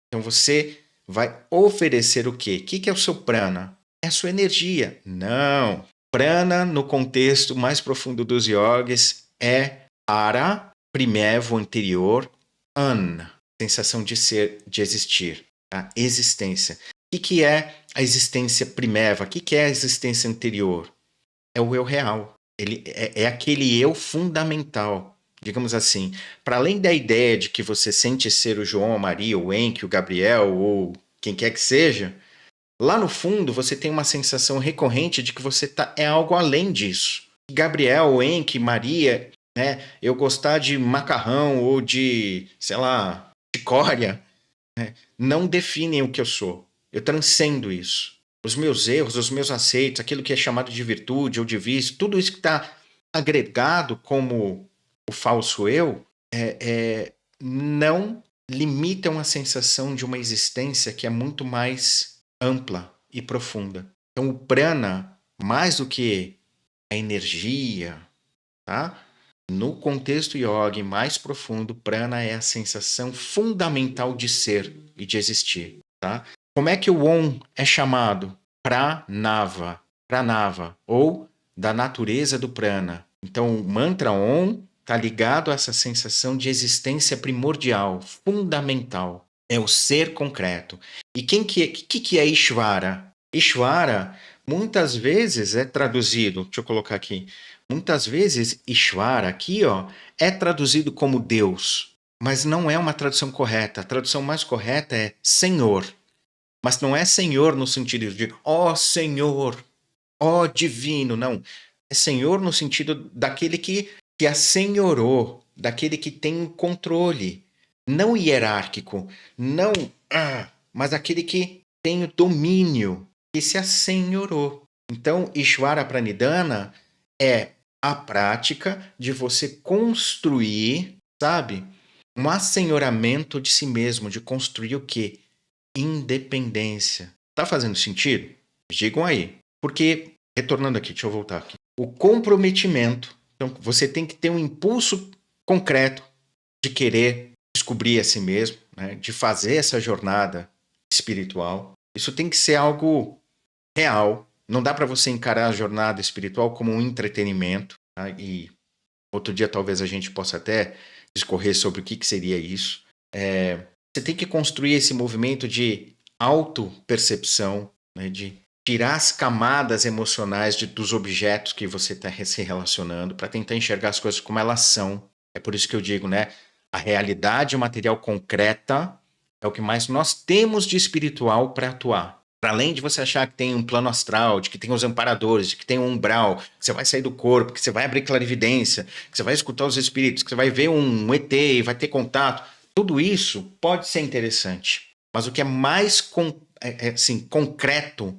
Então você vai oferecer o quê? O que é o seu prana? É a sua energia. Não. Prana, no contexto mais profundo dos yogis, é para, primevo, anterior, an, sensação de ser, de existir, a existência. O que é a existência primeva? O que é a existência anterior? É o eu real. Ele é aquele eu fundamental, digamos assim. Para além da ideia de que você sente ser o João, a Maria, o Enki, o Gabriel ou quem quer que seja, lá no fundo você tem uma sensação recorrente de que você é algo além disso. Gabriel, Enki, Maria, né? Eu gostar de macarrão ou de, sei lá, chicória, né? Não definem o que eu sou. Eu transcendo isso. Os meus erros, os meus aceitos, aquilo que é chamado de virtude ou de vício, tudo isso que está agregado como o falso eu, não limitam a sensação de uma existência que é muito mais ampla e profunda. Então, o prana, mais do que a energia, tá? No contexto yogi mais profundo, prana é a sensação fundamental de ser e de existir, tá? Como é que o Om é chamado? Pranava, pranava, ou da natureza do prana. Então, o mantra Om está ligado a essa sensação de existência primordial, fundamental. É o ser concreto. E que é Ishvara? Ishvara, muitas vezes é traduzido, deixa eu colocar aqui, muitas vezes Ishvara aqui, ó, é traduzido como Deus, mas não é uma tradução correta. A tradução mais correta é Senhor. Mas não é Senhor no sentido de ó Senhor, ó divino, não. É Senhor no sentido daquele que assenhorou, daquele que tem o controle, não hierárquico, não, mas aquele que tem o domínio, que se assenhorou. Então, Ishvara Pranidhana é a prática de você construir, sabe, um assenhoramento de si mesmo, de construir o quê? Independência. Tá fazendo sentido? Digam aí. Porque, retornando aqui, deixa eu voltar aqui. O comprometimento. Então, você tem que ter um impulso concreto de querer descobrir a si mesmo, né? De fazer essa jornada espiritual. Isso tem que ser algo real. Não dá para você encarar a jornada espiritual como um entretenimento. Tá? E outro dia talvez a gente possa até discorrer sobre o que seria isso. Você tem que construir esse movimento de autopercepção, né? De tirar as camadas emocionais dos objetos que você está se relacionando para tentar enxergar as coisas como elas são. É por isso que eu digo, né? A realidade material concreta é o que mais nós temos de espiritual para atuar. Para além de você achar que tem um plano astral, de que tem os amparadores, de que tem um umbral, que você vai sair do corpo, que você vai abrir clarividência, que você vai escutar os espíritos, que você vai ver um ET e vai ter contato. Tudo isso pode ser interessante. Mas o que é mais assim, concreto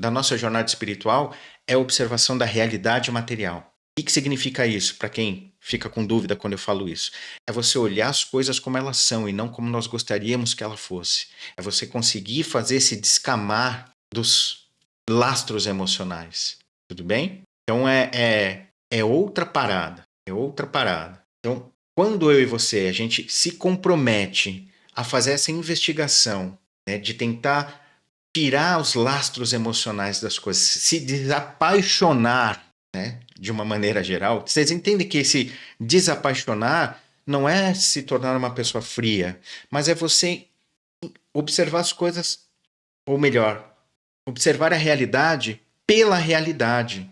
da nossa jornada espiritual é a observação da realidade material. O que significa isso, para quem fica com dúvida quando eu falo isso? É você olhar as coisas como elas são e não como nós gostaríamos que ela fosse. É você conseguir fazer esse descamar dos lastros emocionais. Tudo bem? Então é outra parada. É outra parada. Então, quando eu e você, a gente se compromete a fazer essa investigação, né, de tentar tirar os lastros emocionais das coisas, se desapaixonar, né, de uma maneira geral. Vocês entendem que esse desapaixonar não é se tornar uma pessoa fria, mas é você observar as coisas, ou melhor, observar a realidade pela realidade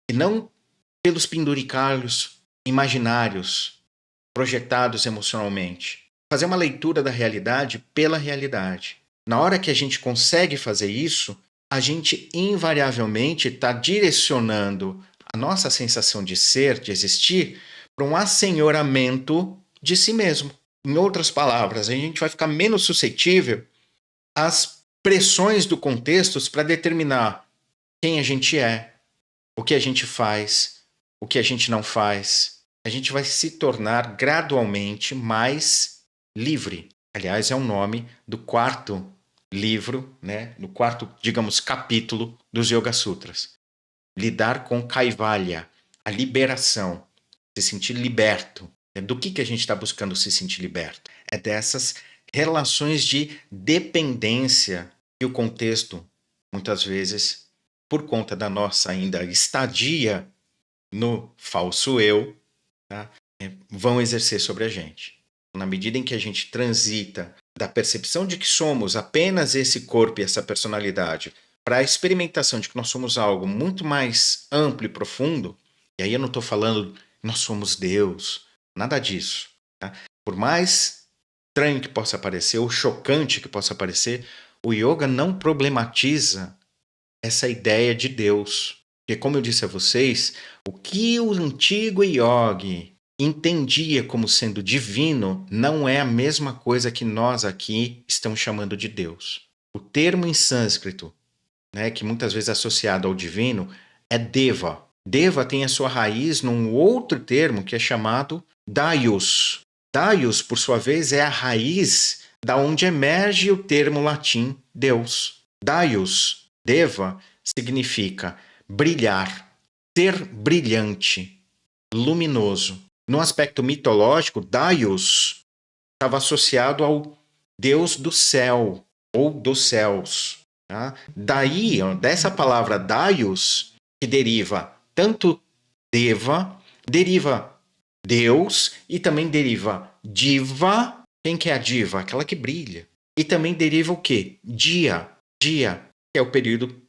e não pelos penduricalhos imaginários projetados emocionalmente. Fazer uma leitura da realidade pela realidade. Na hora que a gente consegue fazer isso, a gente invariavelmente está direcionando a nossa sensação de ser, de existir, para um assenhoramento de si mesmo. Em outras palavras, a gente vai ficar menos suscetível às pressões do contexto para determinar quem a gente é, o que a gente faz, o que a gente não faz. A gente vai se tornar gradualmente mais livre. Aliás, é o nome do quarto livro, né, no quarto, digamos, capítulo dos Yoga Sutras. Lidar com Kaivalya, a liberação, se sentir liberto. Do que a gente está buscando se sentir liberto? É dessas relações de dependência que o contexto, muitas vezes, por conta da nossa ainda estadia no falso eu, tá, vão exercer sobre a gente. Na medida em que a gente transita da percepção de que somos apenas esse corpo e essa personalidade para a experimentação de que nós somos algo muito mais amplo e profundo, e aí eu não estou falando nós somos Deus, nada disso. Tá? Por mais estranho que possa parecer, ou chocante que possa parecer, o yoga não problematiza essa ideia de Deus. Porque, como eu disse a vocês, o que o antigo yogi entendia como sendo divino não é a mesma coisa que nós aqui estamos chamando de Deus. O termo em sânscrito, né, que muitas vezes é associado ao divino, é Deva. Deva tem a sua raiz num outro termo que é chamado Daios. Daios, por sua vez, é a raiz da onde emerge o termo latim Deus. Daios, Deva, significa brilhar, ser brilhante, luminoso. No aspecto mitológico, Daios estava associado ao Deus do céu ou dos céus. Tá? Daí, dessa palavra Daios, que deriva tanto Deva, deriva Deus e também deriva Diva. Quem que é a diva? Aquela que brilha. E também deriva o quê? Dia. Dia, que é o período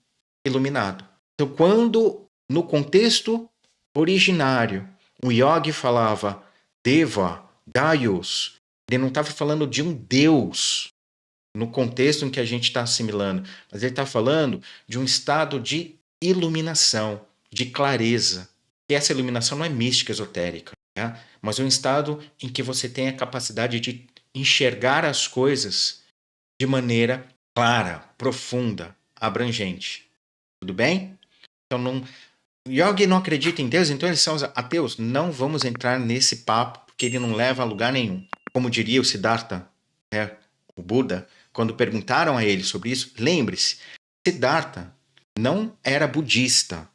iluminado. Então, quando no contexto originário o yogi falava Deva, Daios, ele não estava falando de um Deus no contexto em que a gente está assimilando, mas ele está falando de um estado de iluminação, de clareza. E essa iluminação não é mística esotérica, né? Mas é um estado em que você tem a capacidade de enxergar as coisas de maneira clara, profunda, abrangente. Tudo bem? Então não, yogi não acredita em Deus, então eles são ateus. Não vamos entrar nesse papo, porque ele não leva a lugar nenhum. Como diria o Siddhartha, né, o Buda, quando perguntaram a ele sobre isso, lembre-se, Siddhartha não era budista,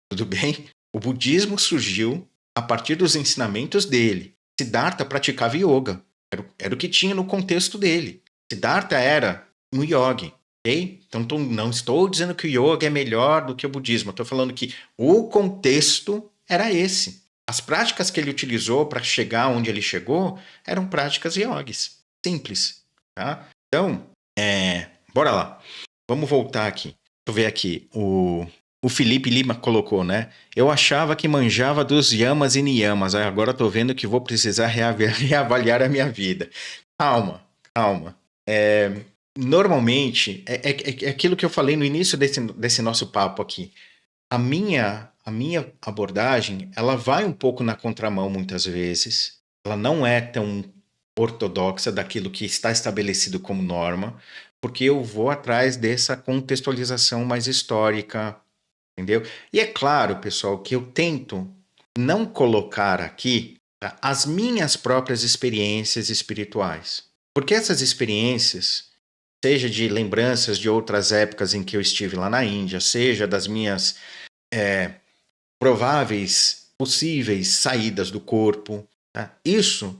tudo bem? O budismo surgiu a partir dos ensinamentos dele. Siddhartha praticava yoga, era o que tinha no contexto dele. Siddhartha era um yogi. Okay? Então, não estou dizendo que o yoga é melhor do que o budismo. Estou falando que o contexto era esse. As práticas que ele utilizou para chegar onde ele chegou eram práticas yogis. Simples. Tá? Então, bora lá. Vamos voltar aqui. Deixa eu ver aqui. O Felipe Lima colocou, né? Eu achava que manjava dos yamas e niyamas. Agora estou vendo que vou precisar reavaliar a minha vida. Calma, calma. Normalmente, é aquilo que eu falei no início desse nosso papo aqui. A minha abordagem, ela vai um pouco na contramão muitas vezes. Ela não é tão ortodoxa daquilo que está estabelecido como norma, porque eu vou atrás dessa contextualização mais histórica, entendeu? E é claro, pessoal, que eu tento não colocar aqui, tá, as minhas próprias experiências espirituais. Porque essas experiências, seja de lembranças de outras épocas em que eu estive lá na Índia, seja das minhas prováveis, possíveis saídas do corpo, tá? Isso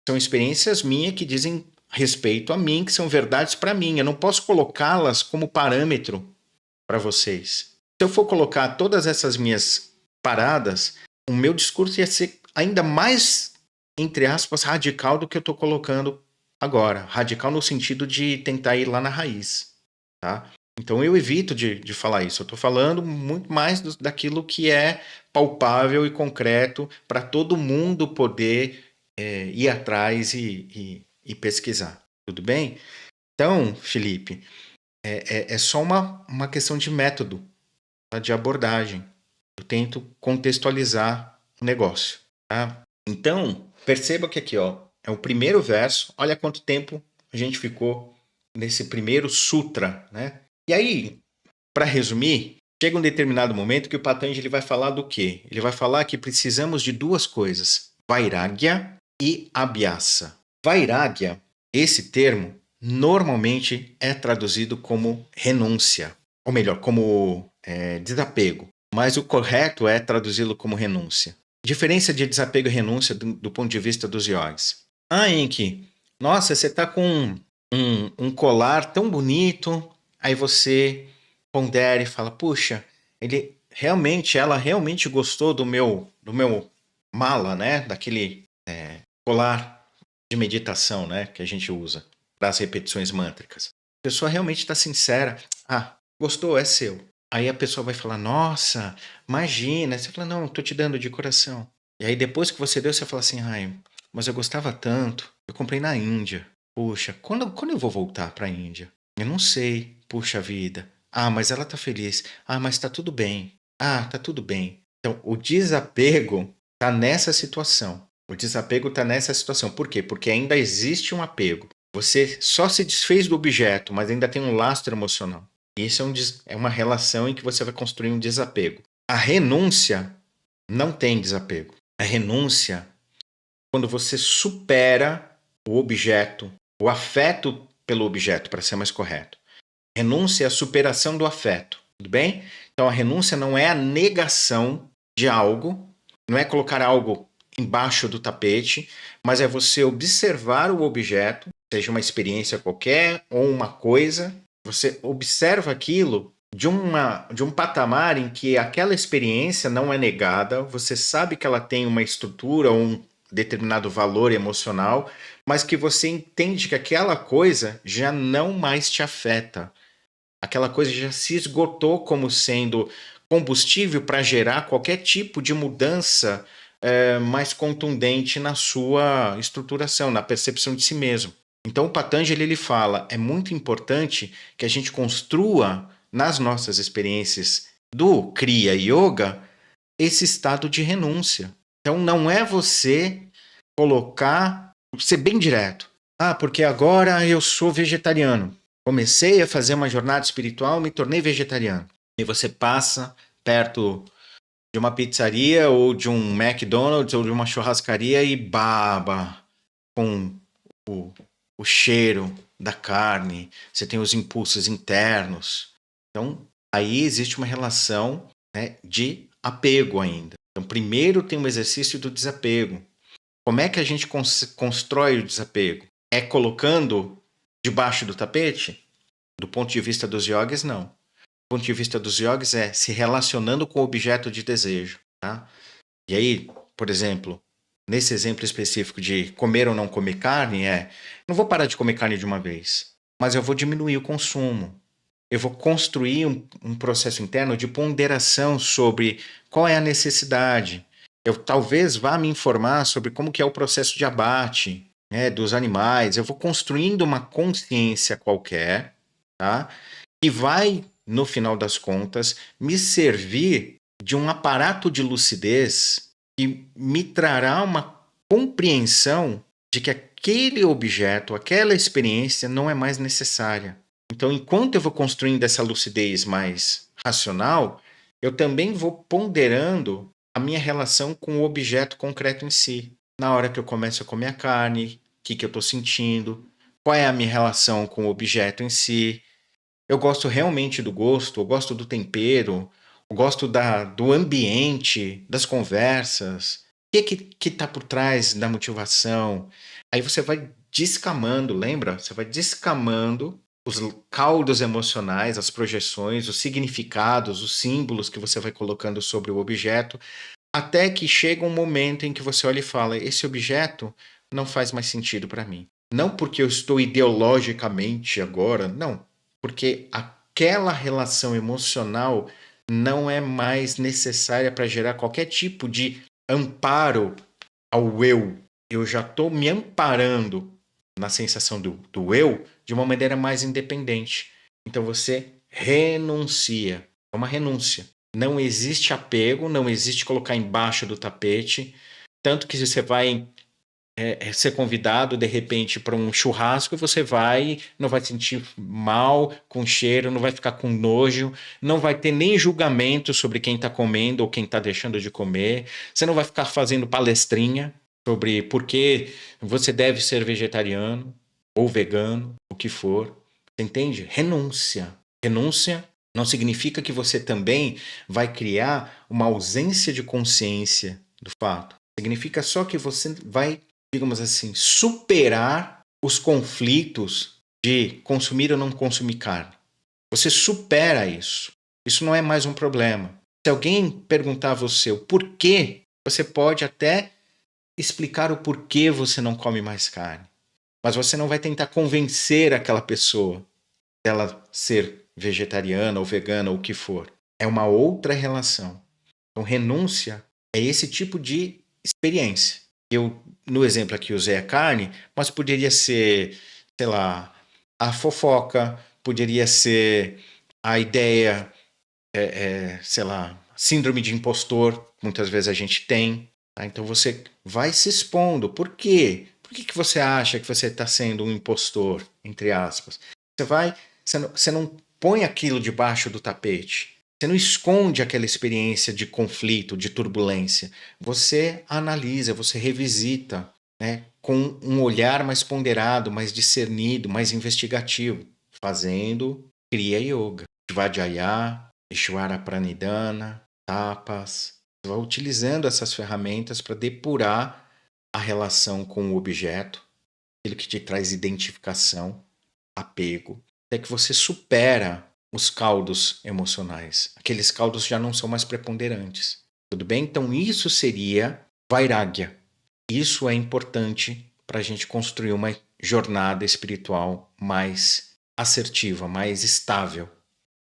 são experiências minhas que dizem respeito a mim, que são verdades para mim. Eu não posso colocá-las como parâmetro para vocês. Se eu for colocar todas essas minhas paradas, o meu discurso ia ser ainda mais, entre aspas, radical do que eu estou colocando agora. Radical no sentido de tentar ir lá na raiz, tá? Então eu evito de falar isso. Eu estou falando muito mais daquilo que é palpável e concreto para todo mundo poder ir atrás e pesquisar. Tudo bem? Então, Felipe, é só uma questão de método, tá? De abordagem. Eu tento contextualizar o negócio. Tá? Então, perceba que aqui é o primeiro verso. Olha quanto tempo a gente ficou nesse primeiro sutra, né? E aí, para resumir, chega um determinado momento que o Patanjali vai falar do quê? Ele vai falar que precisamos de duas coisas: Vairagya e Abhyasa. Vairagya, esse termo, normalmente é traduzido como renúncia, ou melhor, como desapego. Mas o correto é traduzi-lo como renúncia. Diferença de desapego e renúncia do ponto de vista dos yogis. Enki, nossa, você está com um colar tão bonito, aí você pondera e fala, puxa, ela realmente gostou do meu mala, né? Daquele colar de meditação, né? Que a gente usa para as repetições mântricas. A pessoa realmente está sincera. Gostou, é seu. Aí a pessoa vai falar, nossa, imagina. Você fala, não, estou te dando de coração. E aí depois que você deu, você fala assim, mas eu gostava tanto. Eu comprei na Índia. Puxa, quando eu vou voltar para a Índia? Eu não sei. Puxa vida. Mas ela tá feliz. Mas tá tudo bem. Tá tudo bem. Então, o desapego tá nessa situação. O desapego tá nessa situação. Por quê? Porque ainda existe um apego. Você só se desfez do objeto, mas ainda tem um lastro emocional. Isso é uma relação em que você vai construir um desapego. A renúncia não tem desapego. A renúncia, quando você supera o objeto, o afeto pelo objeto, para ser mais correto. Renúncia é a superação do afeto, tudo bem? Então a renúncia não é a negação de algo, não é colocar algo embaixo do tapete, mas é você observar o objeto, seja uma experiência qualquer ou uma coisa, você observa aquilo de um patamar em que aquela experiência não é negada, você sabe que ela tem uma estrutura ou um determinado valor emocional, mas que você entende que aquela coisa já não mais te afeta. Aquela coisa já se esgotou como sendo combustível para gerar qualquer tipo de mudança mais contundente na sua estruturação, na percepção de si mesmo. Então o Patanjali ele fala, é muito importante que a gente construa nas nossas experiências do Kriya Yoga esse estado de renúncia. Então não é você ser bem direto. Porque agora eu sou vegetariano. Comecei a fazer uma jornada espiritual, me tornei vegetariano. E você passa perto de uma pizzaria ou de um McDonald's ou de uma churrascaria e baba com o, o cheiro da carne, você tem os impulsos internos. Então, aí existe uma relação, né, de apego ainda. Então, primeiro tem um exercício do desapego. Como é que a gente constrói o desapego? É colocando debaixo do tapete? Do ponto de vista dos yogis, não. Do ponto de vista dos yogis é se relacionando com o objeto de desejo. Tá? E aí, por exemplo, nesse exemplo específico de comer ou não comer carne, não vou parar de comer carne de uma vez, mas eu vou diminuir o consumo. Eu vou construir um processo interno de ponderação sobre qual é a necessidade. Eu talvez vá me informar sobre como que é o processo de abate, né, dos animais. Eu vou construindo uma consciência qualquer, tá? Que vai, no final das contas, me servir de um aparato de lucidez que me trará uma compreensão de que aquele objeto, aquela experiência não é mais necessária. Então, enquanto eu vou construindo essa lucidez mais racional, eu também vou ponderando a minha relação com o objeto concreto em si. Na hora que eu começo a comer a carne, o que eu estou sentindo, qual é a minha relação com o objeto em si. Eu gosto realmente do gosto, eu gosto do tempero, eu gosto do ambiente, das conversas. O que está por trás da motivação? Aí você vai descamando, lembra? Você vai descamando os caldos emocionais, as projeções, os significados, os símbolos que você vai colocando sobre o objeto, até que chega um momento em que você olha e fala: esse objeto não faz mais sentido para mim. Não porque eu estou ideologicamente agora, não. Porque aquela relação emocional não é mais necessária para gerar qualquer tipo de amparo ao eu. Eu já estou me amparando na sensação do eu de uma maneira mais independente. Então você renuncia. É uma renúncia. Não existe apego, não existe colocar embaixo do tapete. Tanto que você vai ser convidado de repente para um churrasco e você vai, não vai sentir mal com cheiro, não vai ficar com nojo, não vai ter nem julgamento sobre quem está comendo ou quem está deixando de comer. Você não vai ficar fazendo palestrinha sobre por que você deve ser vegetariano ou vegano, o que for. Você entende? Renúncia. Renúncia não significa que você também vai criar uma ausência de consciência do fato. Significa só que você vai, digamos assim, superar os conflitos de consumir ou não consumir carne. Você supera isso. Isso não é mais um problema. Se alguém perguntar a você o porquê, você pode até explicar o porquê você não come mais carne. Mas você não vai tentar convencer aquela pessoa dela ser vegetariana ou vegana ou o que for. É uma outra relação. Então, renúncia é esse tipo de experiência. Eu, no exemplo aqui, usei a carne, mas poderia ser, sei lá, a fofoca, poderia ser a ideia, sei lá, síndrome de impostor, muitas vezes a gente tem. Tá? Então você vai se expondo. Por quê? Por que você acha que você está sendo um impostor, entre aspas? Você não põe aquilo debaixo do tapete. Você não esconde aquela experiência de conflito, de turbulência. Você analisa, você revisita, né, com um olhar mais ponderado, mais discernido, mais investigativo. Fazendo Kriya Yoga. Svadhyaya, Ishvara Pranidhana, Tapas. Você vai utilizando essas ferramentas para depurar a relação com o objeto, aquilo que te traz identificação, apego, até que você supera os caldos emocionais. Aqueles caldos já não são mais preponderantes. Tudo bem? Então isso seria Vairagya. Isso é importante para a gente construir uma jornada espiritual mais assertiva, mais estável.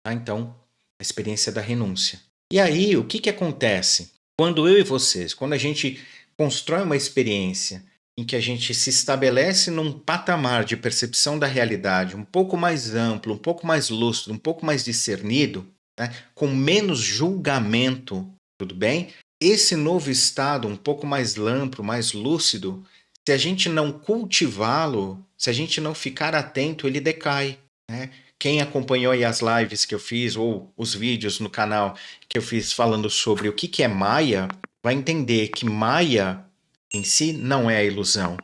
Tá? Então, a experiência da renúncia. E aí, o que acontece? Quando eu e vocês, quando a gente constrói uma experiência em que a gente se estabelece num patamar de percepção da realidade um pouco mais amplo, um pouco mais lúcido, um pouco mais discernido, né, com menos julgamento, tudo bem? Esse novo estado, um pouco mais amplo, mais lúcido, se a gente não cultivá-lo, se a gente não ficar atento, ele decai, né? Quem acompanhou aí as lives que eu fiz ou os vídeos no canal que eu fiz falando sobre o que é Maya, vai entender que Maya em si não é a ilusão.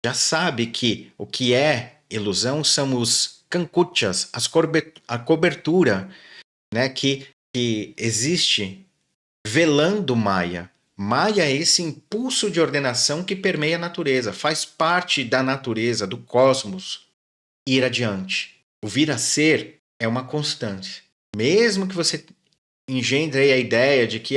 Já sabe que o que é ilusão são os cancuchas, a cobertura, né, que existe velando Maya. Maya é esse impulso de ordenação que permeia a natureza, faz parte da natureza, do cosmos, ir adiante. O vir a ser é uma constante. Mesmo que você engendre aí a ideia de que,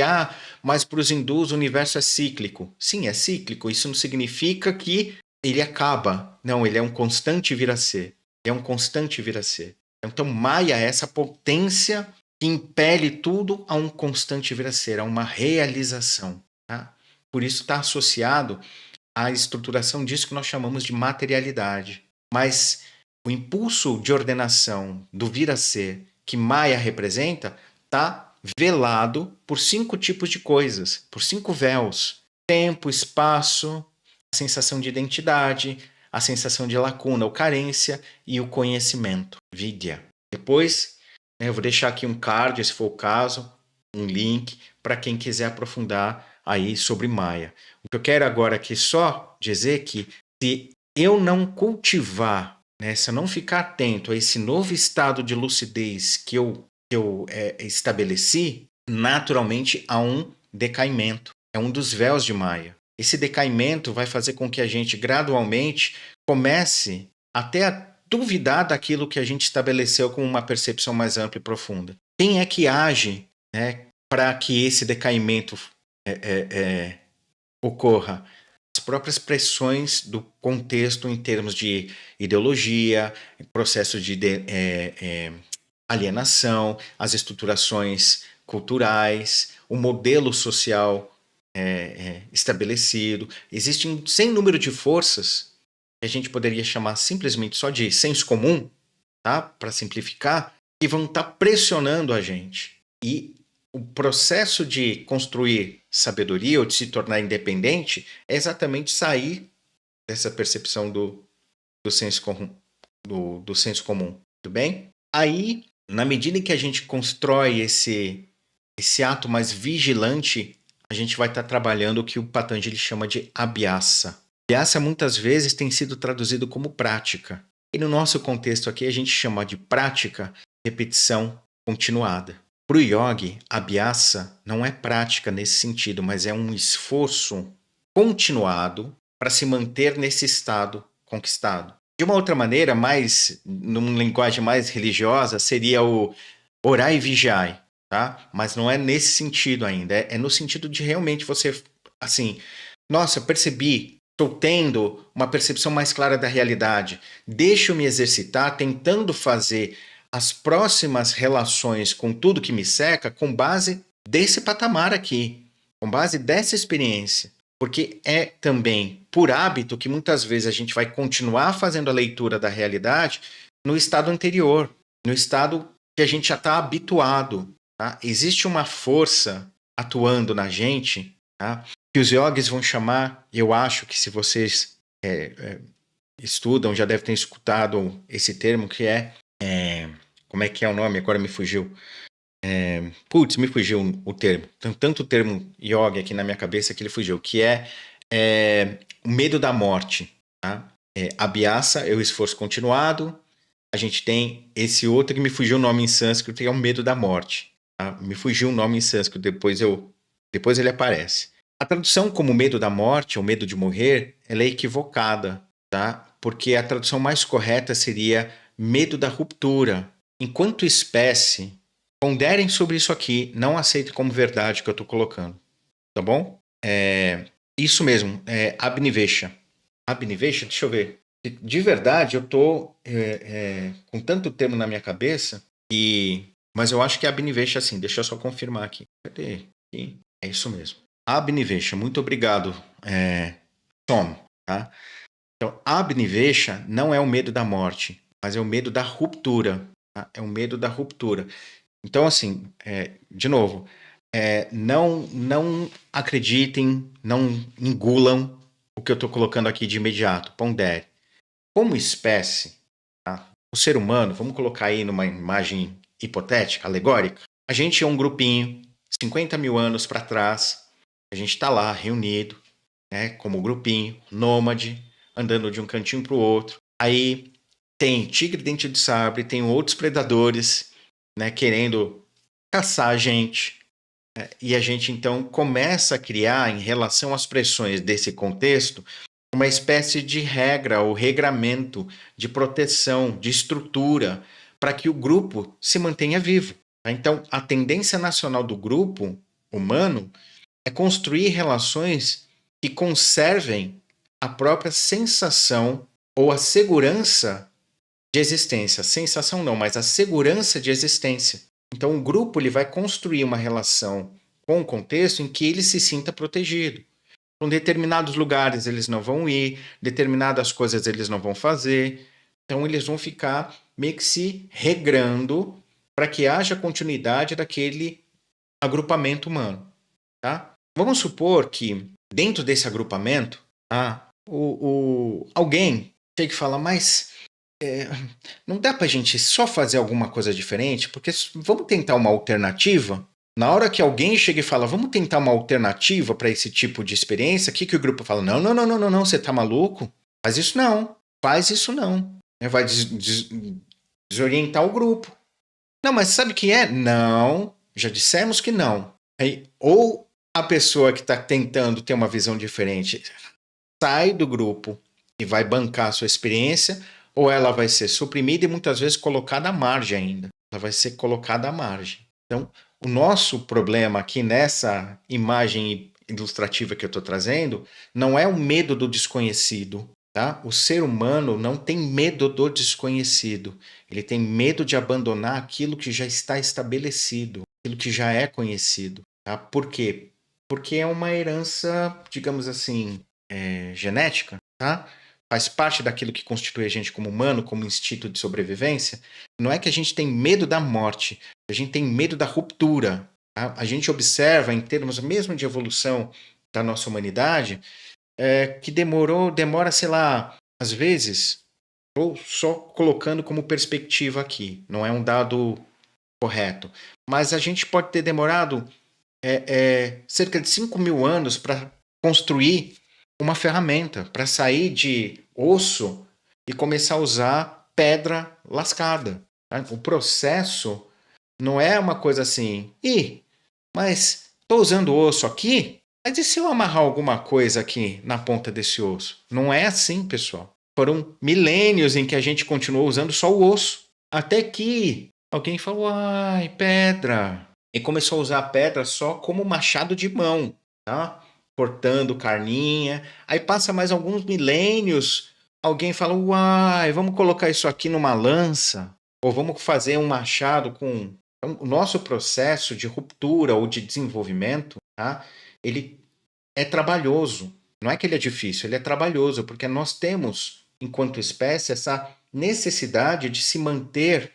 mas para os hindus o universo é cíclico. Sim, é cíclico. Isso não significa que ele acaba. Não, ele é um constante vir a ser. É um constante vir a ser. Então, Maya é essa potência que impele tudo a um constante vir a ser, a uma realização. Tá? Por isso está associado à estruturação disso que nós chamamos de materialidade. Mas o impulso de ordenação do vir a ser que Maya representa está velado por 5 tipos de coisas, por 5 véus: tempo, espaço, a sensação de identidade, a sensação de lacuna ou carência e o conhecimento, vidya. Depois, eu vou deixar aqui um card, se for o caso, um link para quem quiser aprofundar aí sobre Maya. O que eu quero agora aqui só dizer que se eu não cultivar, né, se eu não ficar atento a esse novo estado de lucidez que eu estabeleci, naturalmente há um decaimento. É um dos véus de Maya. Esse decaimento vai fazer com que a gente gradualmente comece até a duvidar daquilo que a gente estabeleceu como uma percepção mais ampla e profunda. Quem é que age, né, para que esse decaimento ocorra? As próprias pressões do contexto em termos de ideologia, processo de alienação, as estruturações culturais, o modelo social estabelecido. Existe um sem número de forças que a gente poderia chamar simplesmente só de senso comum, tá? Para simplificar, que vão estar pressionando a gente. E o processo de construir sabedoria ou de se tornar independente é exatamente sair dessa percepção do senso comum, do senso comum, tudo bem? Aí, na medida em que a gente constrói esse ato mais vigilante, a gente vai estar trabalhando o que o Patanjali chama de abhyasa. Abhyasa muitas vezes tem sido traduzido como prática. E no nosso contexto aqui a gente chama de prática repetição continuada. Para o yogi, abhyasa não é prática nesse sentido, mas é um esforço continuado para se manter nesse estado conquistado. De uma outra maneira, numa linguagem mais religiosa, seria o orai e vigiai, tá? Mas não é nesse sentido ainda, é no sentido de realmente você, assim, nossa, percebi, estou tendo uma percepção mais clara da realidade, deixa eu me exercitar tentando fazer as próximas relações com tudo que me cerca com base desse patamar aqui, com base dessa experiência. Porque é também por hábito que muitas vezes a gente vai continuar fazendo a leitura da realidade no estado anterior, no estado que a gente já está habituado. Tá? Existe uma força atuando na gente, tá? Que os yogis vão chamar, eu acho que se vocês estudam, já devem ter escutado esse termo, que como é que é o nome? Agora me fugiu. Me fugiu o termo. Tem tanto termo yoga aqui na minha cabeça que ele fugiu, que é o medo da morte. Tá? Abhyasa é o esforço continuado. A gente tem esse outro que me fugiu o nome em sânscrito, que é o medo da morte. Tá? Me fugiu o nome em sânscrito, depois ele aparece. A tradução como medo da morte, ou medo de morrer, ela é equivocada, tá? Porque a tradução mais correta seria medo da ruptura. Enquanto espécie, ponderem sobre isso aqui, não aceitem como verdade o que eu estou colocando, tá bom? Isso mesmo, abnivesha. Abnivesha, deixa eu ver. De verdade, eu estou com tanto termo na minha cabeça, mas eu acho que é abnivesha assim, deixa eu só confirmar aqui. Cadê? Aqui. É isso mesmo. Abnivesha, muito obrigado, Tom. Tá? Então, abnivesha não é o medo da morte, mas é o medo da ruptura. Tá? É o medo da ruptura. Então, assim, de novo, não acreditem, não engulam o que eu estou colocando aqui de imediato. Pondere. Como espécie, tá? O ser humano, vamos colocar aí numa imagem hipotética, alegórica, a gente é um grupinho 50 mil anos para trás, a gente está lá reunido, né, como grupinho, nômade, andando de um cantinho para o outro. Aí tem tigre dente de sabre, tem outros predadores, né, querendo caçar a gente. E a gente então começa a criar, em relação às pressões desse contexto, uma espécie de regra ou regramento de proteção, de estrutura, para que o grupo se mantenha vivo. Então, a tendência nacional do grupo humano é construir relações que conservem a própria sensação ou a segurança de existência. Sensação não, mas a segurança de existência. Então, o grupo ele vai construir uma relação com o contexto em que ele se sinta protegido. Em determinados lugares eles não vão ir, determinadas coisas eles não vão fazer. Então, eles vão ficar meio que se regrando para que haja continuidade daquele agrupamento humano. Tá? Vamos supor que dentro desse agrupamento, alguém tem que falar, mas não dá para a gente só fazer alguma coisa diferente, porque vamos tentar uma alternativa. Na hora que alguém chega e fala, vamos tentar uma alternativa para esse tipo de experiência, o que o grupo fala? Não, não, não, não, não, não, você tá maluco? Faz isso não, faz isso não. Vai desorientar o grupo. Não, mas sabe o que é? Não, já dissemos que não. Aí, ou a pessoa que está tentando ter uma visão diferente sai do grupo e vai bancar a sua experiência, ou ela vai ser suprimida e muitas vezes colocada à margem ainda. Ela vai ser colocada à margem. Então, o nosso problema aqui nessa imagem ilustrativa que eu estou trazendo não é o medo do desconhecido. Tá? O ser humano não tem medo do desconhecido. Ele tem medo de abandonar aquilo que já está estabelecido, aquilo que já é conhecido. Tá? Por quê? Porque é uma herança, digamos assim, genética, tá? Faz parte daquilo que constitui a gente como humano, como instinto de sobrevivência. Não é que a gente tem medo da morte, a gente tem medo da ruptura. Tá? A gente observa, em termos mesmo de evolução da nossa humanidade, que demora, sei lá, às vezes, ou só colocando como perspectiva aqui, não é um dado correto, mas a gente pode ter demorado cerca de 5 mil anos para construir uma ferramenta, para sair de osso e começar a usar pedra lascada. Tá? O processo não é uma coisa assim, mas estou usando osso aqui, mas e se eu amarrar alguma coisa aqui na ponta desse osso? Não é assim, pessoal. Foram milênios em que a gente continuou usando só o osso. Até que alguém falou, ai, pedra. E começou a usar a pedra só como machado de mão, tá? Cortando carninha. Aí passa mais alguns milênios, alguém fala, uai, vamos colocar isso aqui numa lança. Ou vamos fazer um machado com... Então, o nosso processo de ruptura ou de desenvolvimento, tá? Ele é trabalhoso. Não é que ele é difícil, ele é trabalhoso, porque nós temos, enquanto espécie, essa necessidade de se manter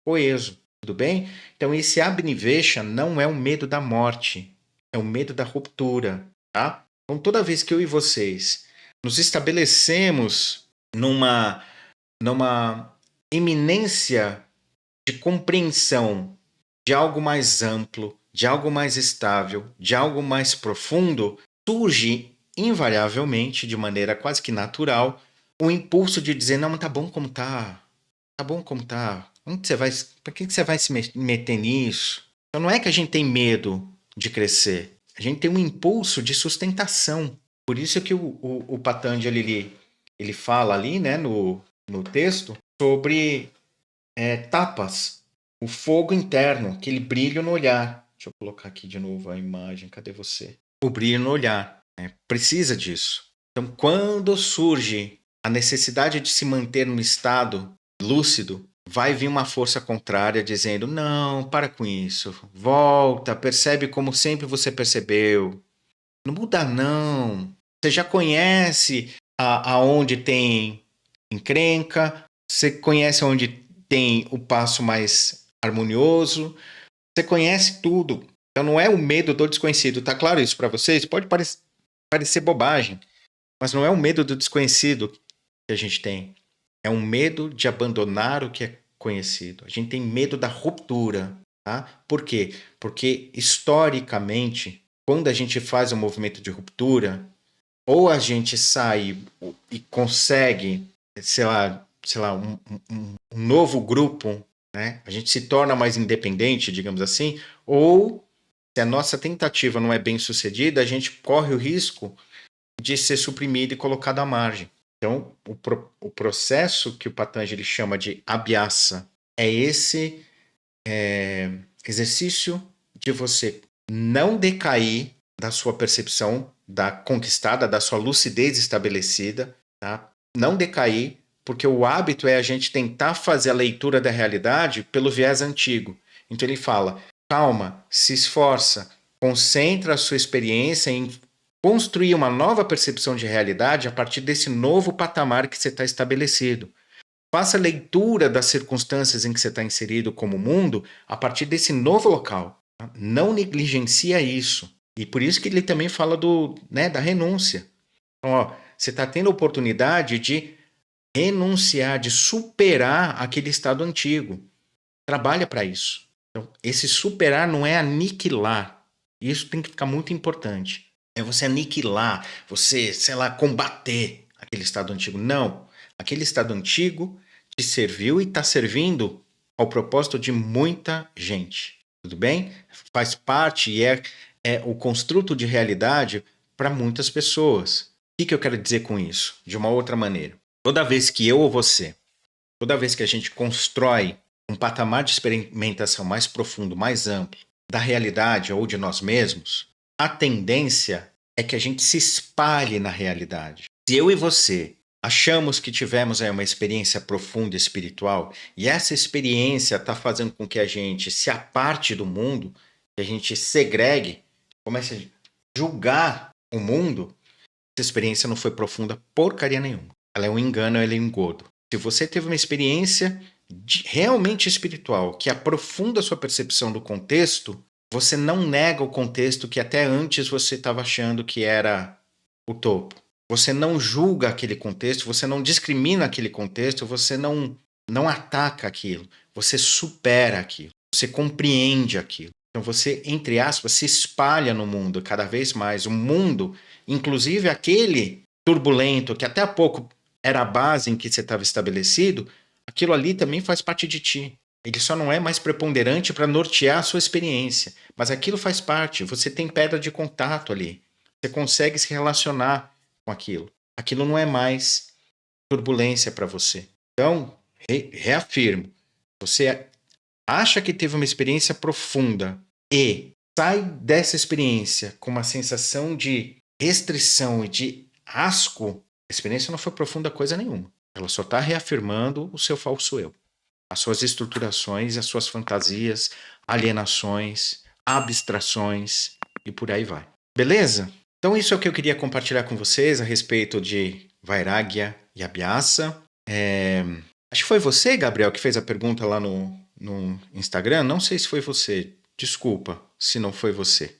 coeso. Tudo bem? Então, esse Abnivesha não é o medo da morte, é o medo da ruptura. Tá? Então, toda vez que eu e vocês nos estabelecemos numa iminência de compreensão de algo mais amplo, de algo mais estável, de algo mais profundo, surge invariavelmente, de maneira quase que natural, o impulso de dizer, não, mas tá bom como tá. Tá bom como tá. Por que você vai se meter nisso? Então não é que a gente tem medo de crescer. A gente tem um impulso de sustentação. Por isso que o Patanjali ele fala ali, né, no texto, sobre tapas, o fogo interno, aquele brilho no olhar. Deixa eu colocar aqui de novo a imagem. Cadê você? O brilho no olhar. Precisa disso. Então, quando surge a necessidade de se manter num estado lúcido, vai vir uma força contrária dizendo, não, para com isso. Volta, percebe como sempre você percebeu. Não muda não. Você já conhece aonde tem encrenca, você conhece onde tem o passo mais harmonioso, você conhece tudo. Então não é o medo do desconhecido. Tá claro isso para vocês? Pode parecer bobagem, mas não é o medo do desconhecido que a gente tem. É um medo de abandonar o que é conhecido. A gente tem medo da ruptura. tá? Por quê? Porque, historicamente, quando a gente faz um movimento de ruptura, ou a gente sai e consegue, sei lá, um novo grupo, né? A gente se torna mais independente, digamos assim, ou se a nossa tentativa não é bem sucedida, a gente corre o risco de ser suprimido e colocado à margem. Então, o processo que o Patanjali chama de abhyasa é esse exercício de você não decair da sua percepção da conquistada, da sua lucidez estabelecida, tá? Não decair, porque o hábito é a gente tentar fazer a leitura da realidade pelo viés antigo. Então ele fala: calma, se esforça, concentra a sua experiência em construir uma nova percepção de realidade a partir desse novo patamar que você está estabelecido. Faça leitura das circunstâncias em que você está inserido como mundo a partir desse novo local. Tá? Não negligencia isso. E por isso que ele também fala da renúncia. Então, você está tendo a oportunidade de renunciar, de superar aquele estado antigo. Trabalha para isso. Então, esse superar não é aniquilar. Isso tem que ficar muito importante. É você aniquilar, você, sei lá, combater aquele estado antigo. Não. Aquele estado antigo te serviu e está servindo ao propósito de muita gente. Tudo bem? Faz parte e é o construto de realidade para muitas pessoas. O que eu quero dizer com isso? De uma outra maneira. Toda vez que eu ou você, toda vez que a gente constrói um patamar de experimentação mais profundo, mais amplo da realidade ou de nós mesmos, a tendência é que a gente se espalhe na realidade. Se eu e você achamos que tivemos aí uma experiência profunda espiritual e essa experiência está fazendo com que a gente se aparte do mundo, que a gente segregue, comece a julgar o mundo, essa experiência não foi profunda porcaria nenhuma. Ela é um engano, ela é um engodo. Se você teve uma experiência realmente espiritual que aprofunda a sua percepção do contexto, você não nega o contexto que até antes você estava achando que era o topo. Você não julga aquele contexto, você não discrimina aquele contexto, você não ataca aquilo, você supera aquilo, você compreende aquilo. Então você, entre aspas, se espalha no mundo cada vez mais. O mundo, inclusive aquele turbulento que até há pouco era a base em que você estava estabelecido, aquilo ali também faz parte de ti. Ele só não é mais preponderante para nortear a sua experiência, mas aquilo faz parte. Você tem pedra de contato ali. Você consegue se relacionar com aquilo. Aquilo não é mais turbulência para você. Então, reafirmo. Você acha que teve uma experiência profunda e sai dessa experiência com uma sensação de restrição e de asco, a experiência não foi profunda coisa nenhuma. Ela só está reafirmando o seu falso eu. As suas estruturações, as suas fantasias, alienações, abstrações e por aí vai. Beleza? Então isso é o que eu queria compartilhar com vocês a respeito de Vairagya e Abhyasa. Acho que foi você, Gabriel, que fez a pergunta lá no Instagram. Não sei se foi você. Desculpa se não foi você.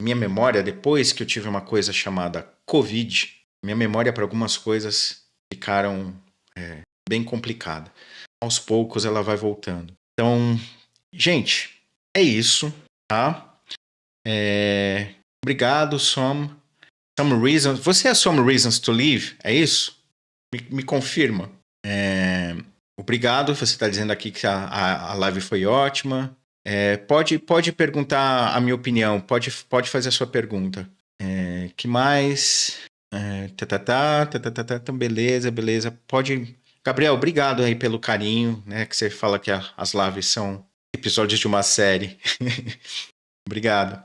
Minha memória, depois que eu tive uma coisa chamada Covid, minha memória para algumas coisas ficaram bem complicada. Aos poucos ela vai voltando. Então, gente, é isso, tá? Obrigado, Some Reasons. Você é Some Reasons to Live? É isso? Me confirma. Obrigado, você está dizendo aqui que a live foi ótima. Pode perguntar a minha opinião, pode fazer a sua pergunta. Que mais? Beleza. Pode. Gabriel, obrigado aí pelo carinho, né? Que você fala que as lives são episódios de uma série. Obrigado.